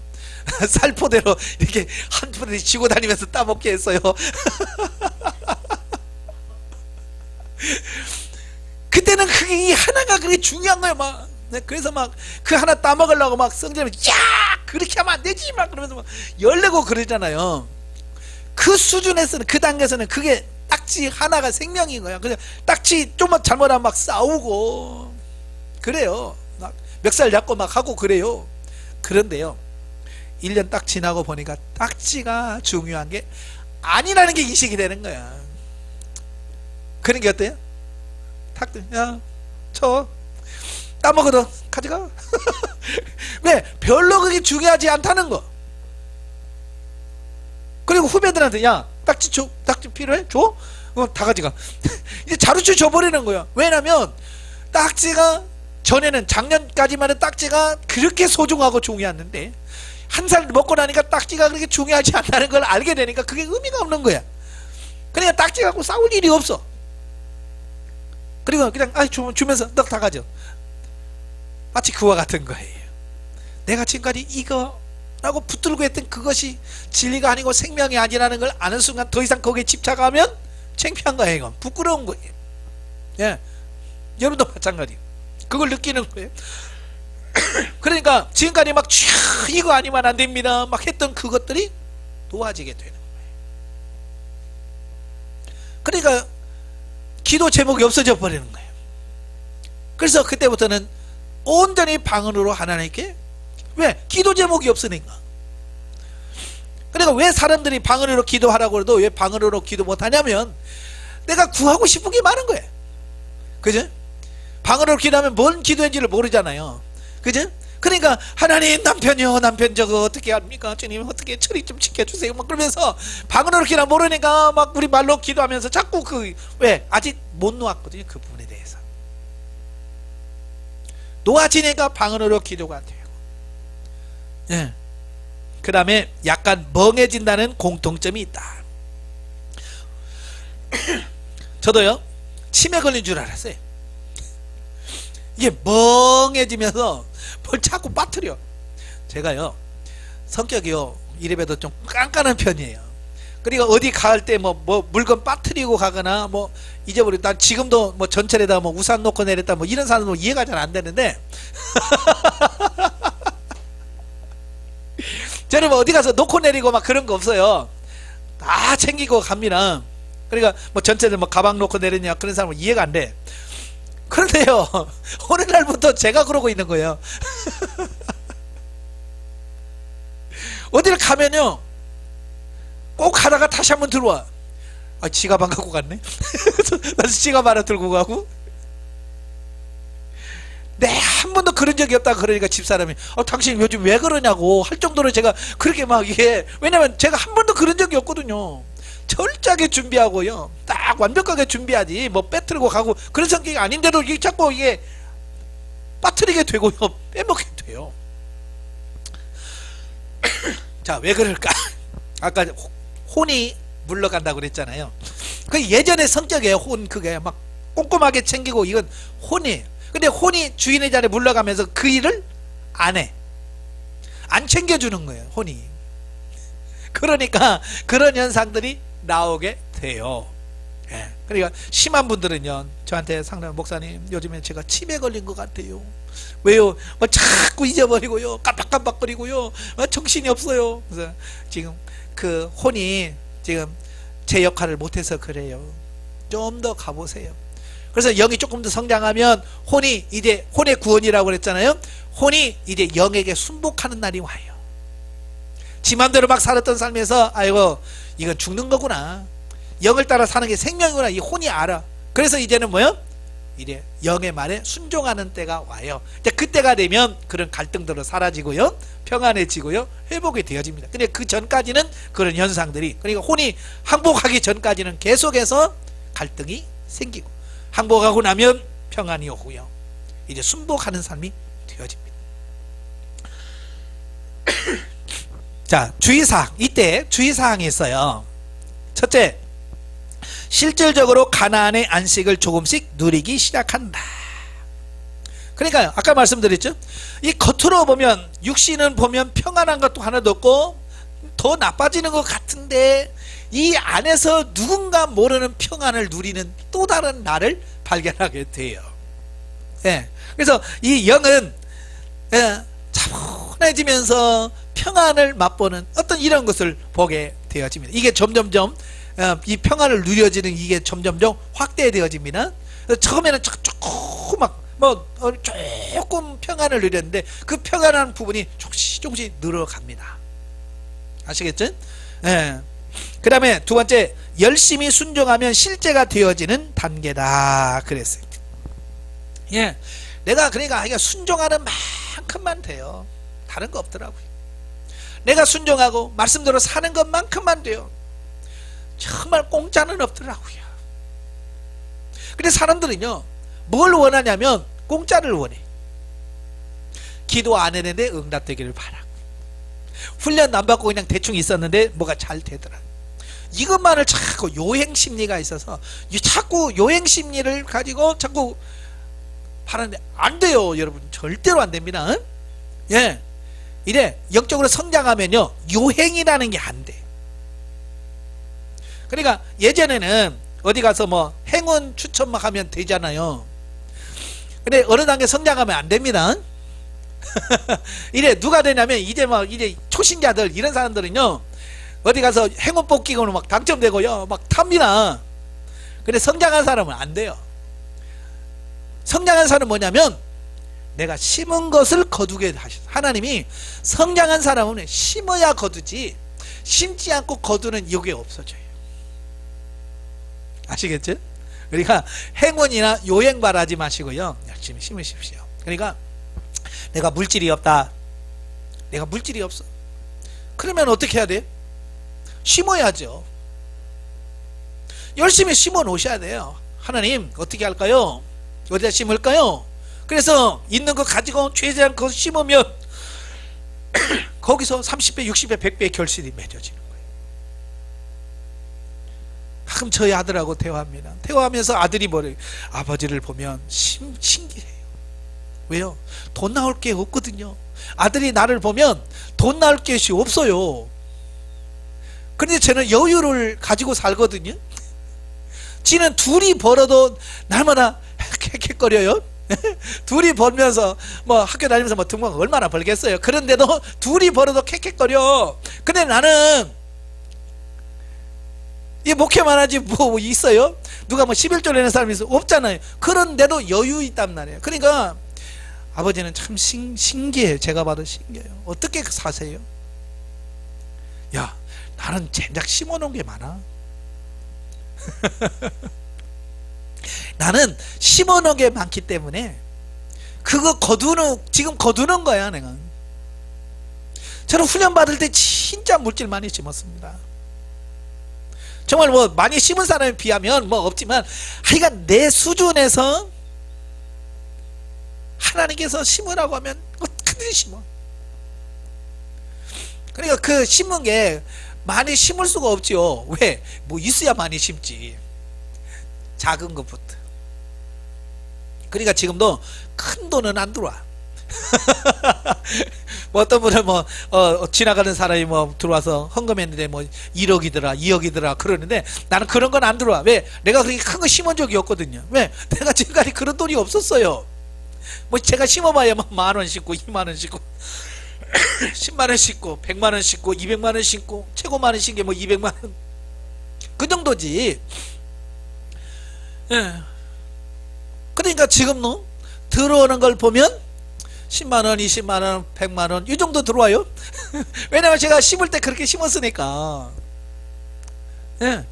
살포대로 이렇게 한 포대 쥐고 다니면서 따먹게 했어요. 그때는 그게 이 하나가 그게 중요한 거예요. 막 그래서 막 그 하나 따먹으려고 막 성질을 야 그렇게 하면 안 되지 막 그러면서 막 열내고 그러잖아요. 그 수준에서는, 그 단계에서는 그게 딱지 하나가 생명인 거야. 그냥 딱지 좀만 잘못하면 막 싸우고 그래요. 막 멱살 잡고 막 하고 그래요. 그런데요, 1년 딱 지나고 보니까 딱지가 중요한 게 아니라는 게 인식이 되는 거야. 그런 게 어때요? 탁들, 야, 쳐. 따먹어도 가져가. 왜? 별로 그게 중요하지 않다는 거. 그리고 후배들한테, 야, 딱지 줘. 딱지 필요해? 줘? 다 가져가. 이제 자루치 줘버리는 거야. 왜냐면 딱지가 전에는 작년까지만 해도 딱지가 그렇게 소중하고 중요했는데 한 살 먹고 나니까 딱지가 그렇게 중요하지 않다는 걸 알게 되니까 그게 의미가 없는 거야. 그러니까 딱지 갖고 싸울 일이 없어. 그리고 그냥 주면서 너 다 가져. 마치 그와 같은 거예요. 내가 지금까지 이거라고 붙들고 했던 그것이 진리가 아니고 생명이 아니라는 걸 아는 순간 더 이상 거기에 집착하면 창피한 거예요. 이건 부끄러운 거예요. 예, 여러분도 마찬가지예요. 그걸 느끼는 거예요. 그러니까 지금까지 막 이거 아니면 안 됩니다 막 했던 그것들이 놓아지게 되는 거예요. 그러니까 기도 제목이 없어져 버리는 거예요. 그래서 그때부터는 온전히 방언으로 하나님께, 왜? 기도 제목이 없으니까. 그러니까 왜 사람들이 방언으로 기도하라고 해도 왜 방언으로 기도 못하냐면 내가 구하고 싶은 게 많은 거예요. 그죠? 방언으로 기도하면 뭔 기도인지를 모르잖아요. 그죠? 그러니까 하나님, 남편이요, 남편 저거 어떻게 합니까? 주님 어떻게 처리 좀 지켜주세요 막 그러면서 방언으로 기도 모르니까 막 우리 말로 기도하면서 자꾸 왜? 아직 못 놓았거든요. 그 부분에 대해서 놓아지니까 방언으로 기도가 되고, 예. 그 다음에 약간 멍해진다는 공통점이 있다. 저도요, 치매 걸린 줄 알았어요. 이게 멍해지면서 뭘 자꾸 빠뜨려. 제가요, 성격이요, 이래봬도 좀 깐깐한 편이에요. 그러니까 어디 갈 때 뭐 물건 빠뜨리고 가거나 뭐 잊어버리고, 난 지금도 뭐 전철에다 뭐 우산 놓고 내렸다 뭐 이런 사람은 이해가 잘 안 되는데 저는 뭐 어디 가서 놓고 내리고 막 그런 거 없어요. 다 챙기고 갑니다. 그러니까 뭐 전철에 뭐 가방 놓고 내리냐 그런 사람은 이해가 안 돼. 그런데요, 어느 날부터 제가 그러고 있는 거예요. 어디를 가면요, 꼭 가다가 다시 한번 들어와. 지갑 안 갖고 갔네. 나서 지갑 하나 들고 가고. 네, 한 번도 그런 적이 없다. 그러니까 집사람이 당신 요즘 왜 그러냐고 할 정도로 제가 그렇게 막 이게, 왜냐면 제가 한 번도 그런 적이 없거든요. 철저하게 준비하고요, 딱 완벽하게 준비하지 뭐 빼뜨리고 가고 그런 성격이 아닌데도 이게 자꾸 이게 빠뜨리게 되고요, 빼먹게 돼요. 자, 왜 그럴까? 아까 혼이 물러간다고 그랬잖아요. 그 예전의 성격이에요. 혼 그게 막 꼼꼼하게 챙기고 이건 혼이에요. 근데 혼이 주인의 자리에 물러가면서 그 일을 안 해. 안 챙겨주는 거예요. 혼이. 그러니까 그런 현상들이 나오게 돼요. 예. 그러니까 심한 분들은요, 저한테 상담, 목사님 요즘에 제가 치매 걸린 것 같아요. 왜요? 뭐 자꾸 잊어버리고요, 깜빡깜빡거리고요, 정신이 없어요. 그래서 지금 그 혼이 지금 제 역할을 못해서 그래요. 좀 더 가보세요. 그래서 영이 조금 더 성장하면 혼이 이제 혼의 구원이라고 그랬잖아요. 혼이 이제 영에게 순복하는 날이 와요. 지 맘대로 막 살았던 삶에서 아이고 이건 죽는 거구나, 영을 따라 사는 게 생명이구나, 이 혼이 알아. 그래서 이제는 뭐요? 이제 영의 말에 순종하는 때가 와요. 이제 그때가 되면 그런 갈등들은 사라지고요, 평안해지고요, 회복이 되어집니다. 근데 그 전까지는 그런 현상들이, 그러니까 혼이 항복하기 전까지는 계속해서 갈등이 생기고, 항복하고 나면 평안이 오고요, 이제 순복하는 삶이 되어집니다. 자, 주의사항, 이때 주의사항이 있어요. 첫째, 실질적으로 가나안의 안식을 조금씩 누리기 시작한다. 그러니까 아까 말씀드렸죠, 이 겉으로 보면, 육신은 보면 평안한 것도 하나도 없고 더 나빠지는 것 같은데, 이 안에서 누군가 모르는 평안을 누리는 또 다른 나를 발견하게 돼요. 예. 그래서 이 영은 차분해지면서 평안을 맛보는 어떤 이런 것을 보게 되어집니다. 이게 점점점 이 평안을 누려지는 이게 점점점 확대되어집니다. 처음에는 조금 조금 평안을 누렸는데 그 평안한 부분이 조금씩 늘어갑니다. 아시겠죠? 예. 그 다음에 두 번째, 열심히 순종하면 실제가 되어지는 단계다 그랬어요. 예. 내가 그러니까 순종하는 만큼만 돼요. 다른 거 없더라고요. 내가 순종하고 말씀대로 사는 것만큼만 돼요. 정말 공짜는 없더라고요. 근데 사람들은요, 뭘 원하냐면 공짜를 원해. 기도 안 했는데 응답되기를 바라. 훈련 안 받고 그냥 대충 있었는데 뭐가 잘 되더라. 이것만을 자꾸 요행 심리가 있어서 자꾸 요행 심리를 가지고 자꾸 하는데 안 돼요, 여러분. 절대로 안 됩니다. 예. 이래 영적으로 성장하면요, 요행이라는 게 안 돼. 그러니까 예전에는 어디 가서 뭐 행운 추천 막 하면 되잖아요. 근데 어느 단계 성장하면 안 됩니다. 이래 누가 되냐면 이제 초신자들 이런 사람들은요, 어디 가서 행운 뽑기로 막 당첨되고요, 막 탑니다. 근데 성장한 사람은 안 돼요. 성장한 사람은 뭐냐면 내가 심은 것을 거두게 하셔. 하나님이 성장한 사람은 심어야 거두지, 심지 않고 거두는 이게 없어져요. 아시겠죠? 그러니까 행운이나 요행 바라지 마시고요, 열심히 심으십시오. 그러니까 내가 물질이 없다, 내가 물질이 없어, 그러면 어떻게 해야 돼? 심어야죠. 열심히 심어 놓으셔야 돼요. 하나님 어떻게 할까요? 어디다 심을까요? 그래서 있는 거 가지고 최대한 그거 심으면 거기서 30배, 60배, 100배의 결실이 맺어지는 거예요. 가끔 저희 아들하고 대화합니다. 대화하면서 아들이 아버지를 보면 신기해요. 왜요? 돈 나올 게 없거든요. 아들이 나를 보면 돈 나올 게 없어요. 그런데 저는 여유를 가지고 살거든요. 지는 둘이 벌어도 날마다 헥헥거려요. 둘이 벌면서 학교 다니면서 등록 얼마나 벌겠어요. 그런데도 둘이 벌어도 헥헥거려. 근데 나는 이 목회만 하지 뭐 있어요? 누가 11조 내는 사람이 있어? 없잖아요. 그런데도 여유 있단 말이에요. 그러니까 아버지는 참 신기해요. 제가 봐도 신기해요. 어떻게 사세요? 야, 나는 젠작 심어놓은 게 많아. 나는 심어놓은 게 많기 때문에 그거 지금 거두는 거야. 내가 저는 훈련 받을 때 진짜 물질 많이 심었습니다. 정말 많이 심은 사람에 비하면 없지만 하여간 내 수준에서 하나님께서 심으라고 하면 어떻게든 심어. 그러니까 그 심은 게 많이 심을 수가 없지요. 왜? 있어야 많이 심지. 작은 것부터. 그러니까 지금도 큰 돈은 안 들어와. 뭐 어떤 분은 뭐 지나가는 사람이 뭐 들어와서 헌금했는데 뭐 1억이더라 2억이더라 그러는데 나는 그런 건 안 들어와. 왜? 내가 그렇게 큰 거 심은 적이 없거든요. 왜? 내가 지금까지 그런 돈이 없었어요. 뭐 제가 심어봐야 뭐 만원 심고 2만원 심고 10만원 심고 100만원 심고 200만원 심고 최고 많은 신 게 뭐 200만원 그 정도지. 예. 그러니까 지금은 들어오는 걸 보면 10만원, 20만원, 100만원 이 정도 들어와요. 왜냐면 제가 심을 때 그렇게 심었으니까. 예.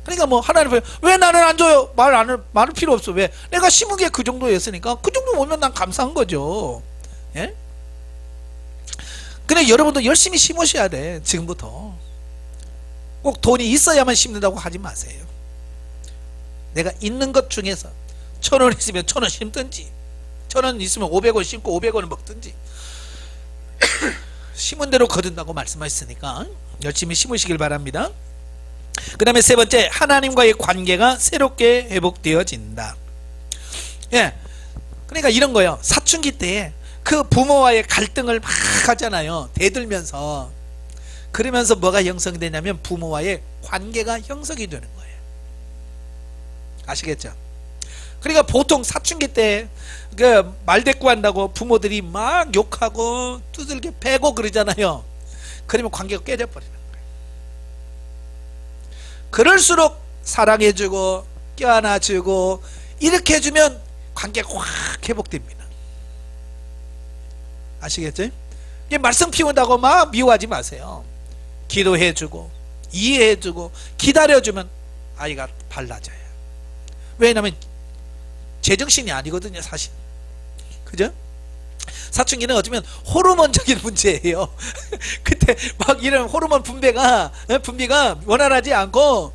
그러니까 뭐 하나님 왜 나는 안 줘요? 말을 필요 없어. 왜? 내가 심은 게 그 정도였으니까 그 정도 오면 난 감사한 거죠. 예? 근데 여러분도 열심히 심으셔야 돼. 지금부터. 꼭 돈이 있어야만 심는다고 하지 마세요. 내가 있는 것 중에서 1,000원 있으면 1,000원 심든지 1,000원 있으면 500원 심고 500원을 먹든지 심은 대로 거둔다고 말씀하셨으니까 열심히 심으시길 바랍니다. 그 다음에 세 번째, 하나님과의 관계가 새롭게 회복되어진다. 예, 그러니까 이런 거요. 사춘기 때 그 부모와의 갈등을 막 하잖아요. 대들면서. 그러면서 뭐가 형성이 되냐면 부모와의 관계가 형성이 되는 거예요. 아시겠죠? 그러니까 보통 사춘기 때 그 말대꾸 한다고 부모들이 막 욕하고 두들겨 패고 그러잖아요. 그러면 관계가 깨져버리는 거예요. 그럴수록 사랑해주고 껴안아주고 이렇게 해주면 관계가 확 회복됩니다. 아시겠죠? 말씀 피운다고 막 미워하지 마세요. 기도해주고 이해해주고 기다려주면 아이가 달라져요. 왜냐하면 제정신이 아니거든요, 사실. 그죠? 사춘기는 어쩌면 호르몬적인 문제예요. 그때 막 이런 호르몬 분비가 원활하지 않고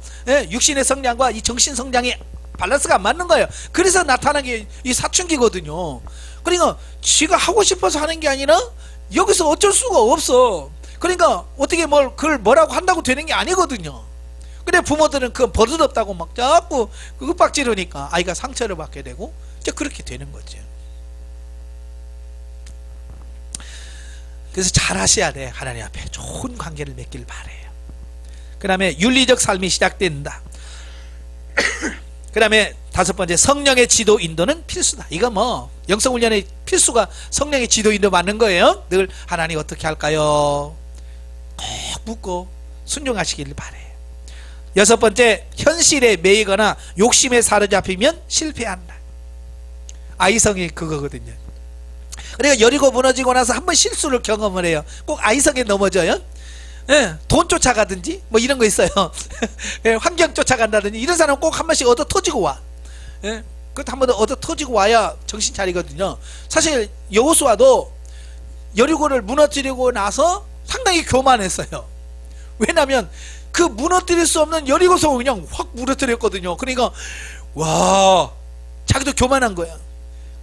육신의 성장과 이 정신 성장이 밸런스가 안 맞는 거예요. 그래서 나타난 게 이 사춘기거든요. 그러니까 지가 하고 싶어서 하는 게 아니라 여기서 어쩔 수가 없어. 그러니까 어떻게 그걸 뭐라고 한다고 되는 게 아니거든요. 근데 부모들은 그건 버릇없다고 막 자꾸 윽박지르니까 아이가 상처를 받게 되고 이제 그렇게 되는 거죠. 그래서 잘 하셔야 돼. 하나님 앞에 좋은 관계를 맺길 바래요. 그 다음에 윤리적 삶이 시작된다. 그 다음에 다섯 번째, 성령의 지도 인도는 필수다. 이거 뭐 영성훈련의 필수가 성령의 지도 인도 맞는 거예요. 늘 하나님 어떻게 할까요? 꼭 묻고 순종하시길 바래요. 여섯 번째, 현실에 매이거나 욕심에 사로잡히면 실패한다. 아이성이 그거거든요. 그러니까 여리고 무너지고 나서 한번 실수를 경험을 해요. 꼭 아이성에 넘어져요. 예, 돈 쫓아가든지 뭐 이런 거 있어요. 예, 환경 쫓아간다든지 이런 사람은 꼭 한 번씩 얻어 터지고 와. 예, 그것도 한 번 얻어 터지고 와야 정신 차리거든요. 사실 여호수아도 여리고를 무너뜨리고 나서 상당히 교만했어요. 왜냐하면 그 무너뜨릴 수 없는 여리고성을 그냥 확 무너뜨렸거든요. 그러니까 와, 자기도 교만한 거야.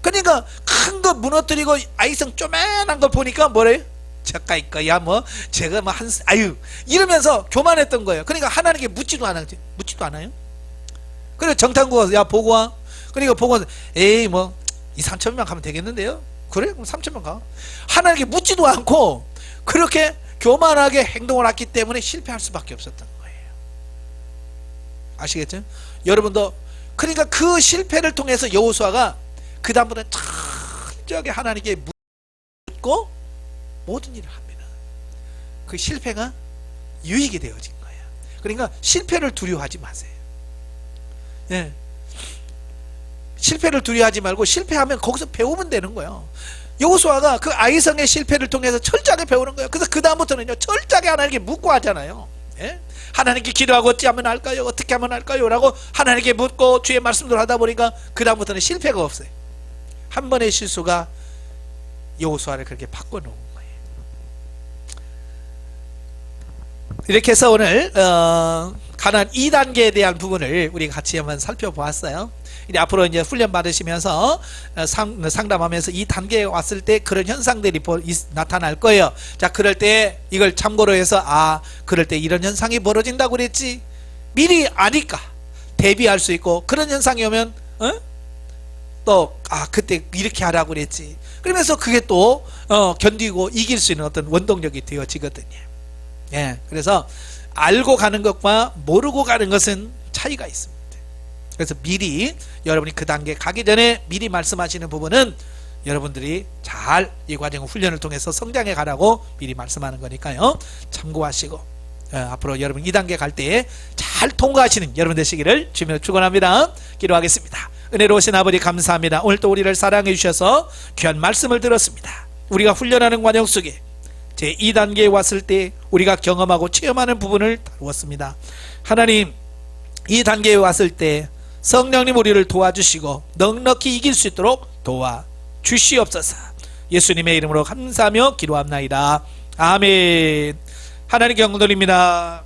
그러니까 큰 거 무너뜨리고 아이성 쪼맨한 걸 보니까 뭐래요? 저까이 거야 뭐 제가 뭐 아유 이러면서 교만했던 거예요. 그러니까 하나님께 묻지도 않아요. 그래 정탐구 야 보고 와. 그러니까 보고 와서 에이 뭐 2-3천명 가면 되겠는데요. 그래? 그럼 3천명 가. 하나님께 묻지도 않고 그렇게 교만하게 행동을 했기 때문에 실패할 수밖에 없었던 거예요. 아시겠죠? 여러분도 그러니까 그 실패를 통해서 여호수아가 그 다음부터는 철저하게 하나님께 묻고 모든 일을 합니다. 그 실패가 유익이 되어진 거예요. 그러니까 실패를 두려워하지 마세요. 예. 실패를 두려워하지 말고 실패하면 거기서 배우면 되는 거예요. 여호수아가 그 아이성의 실패를 통해서 철저하게 배우는 거예요. 그래서 그 다음부터는요 철저하게 하나님께 묻고 하잖아요. 예? 하나님께 기도하고 어찌 하면 할까요? 어떻게 하면 할까요? 라고 하나님께 묻고 주의 말씀대로 하다 보니까 그 다음부터는 실패가 없어요. 한 번의 실수가 여호수아를 그렇게 바꿔놓은 거예요. 이렇게 해서 오늘 가나안 2단계에 대한 부분을 우리 같이 한번 살펴보았어요. 이제 앞으로 이제 훈련 받으시면서 상담하면서 이 단계에 왔을 때 그런 현상들이 나타날 거예요. 자, 그럴 때 이걸 참고로 해서 그럴 때 이런 현상이 벌어진다고 그랬지. 미리 아니까 대비할 수 있고, 그런 현상이 오면 또 그때 이렇게 하라고 그랬지, 그러면서 그게 또 견디고 이길 수 있는 어떤 원동력이 되어지거든요. 예, 그래서 알고 가는 것과 모르고 가는 것은 차이가 있습니다. 그래서 미리 여러분이 그 단계 가기 전에 미리 말씀하시는 부분은 여러분들이 잘 이 과정 훈련을 통해서 성장해 가라고 미리 말씀하는 거니까요, 참고하시고 앞으로 여러분 2단계 갈 때 잘 통과하시는 여러분 되시기를 주님으로 축원합니다. 기도하겠습니다. 은혜로우신 아버지 감사합니다. 오늘도 우리를 사랑해 주셔서 귀한 말씀을 들었습니다. 우리가 훈련하는 과정 속에 제 2단계에 왔을 때 우리가 경험하고 체험하는 부분을 다루었습니다. 하나님, 2단계에 왔을 때 성령님 우리를 도와주시고 넉넉히 이길 수 있도록 도와주시옵소서. 예수님의 이름으로 감사하며 기도합나이다. 아멘. 하나님께 영광 돌립니다.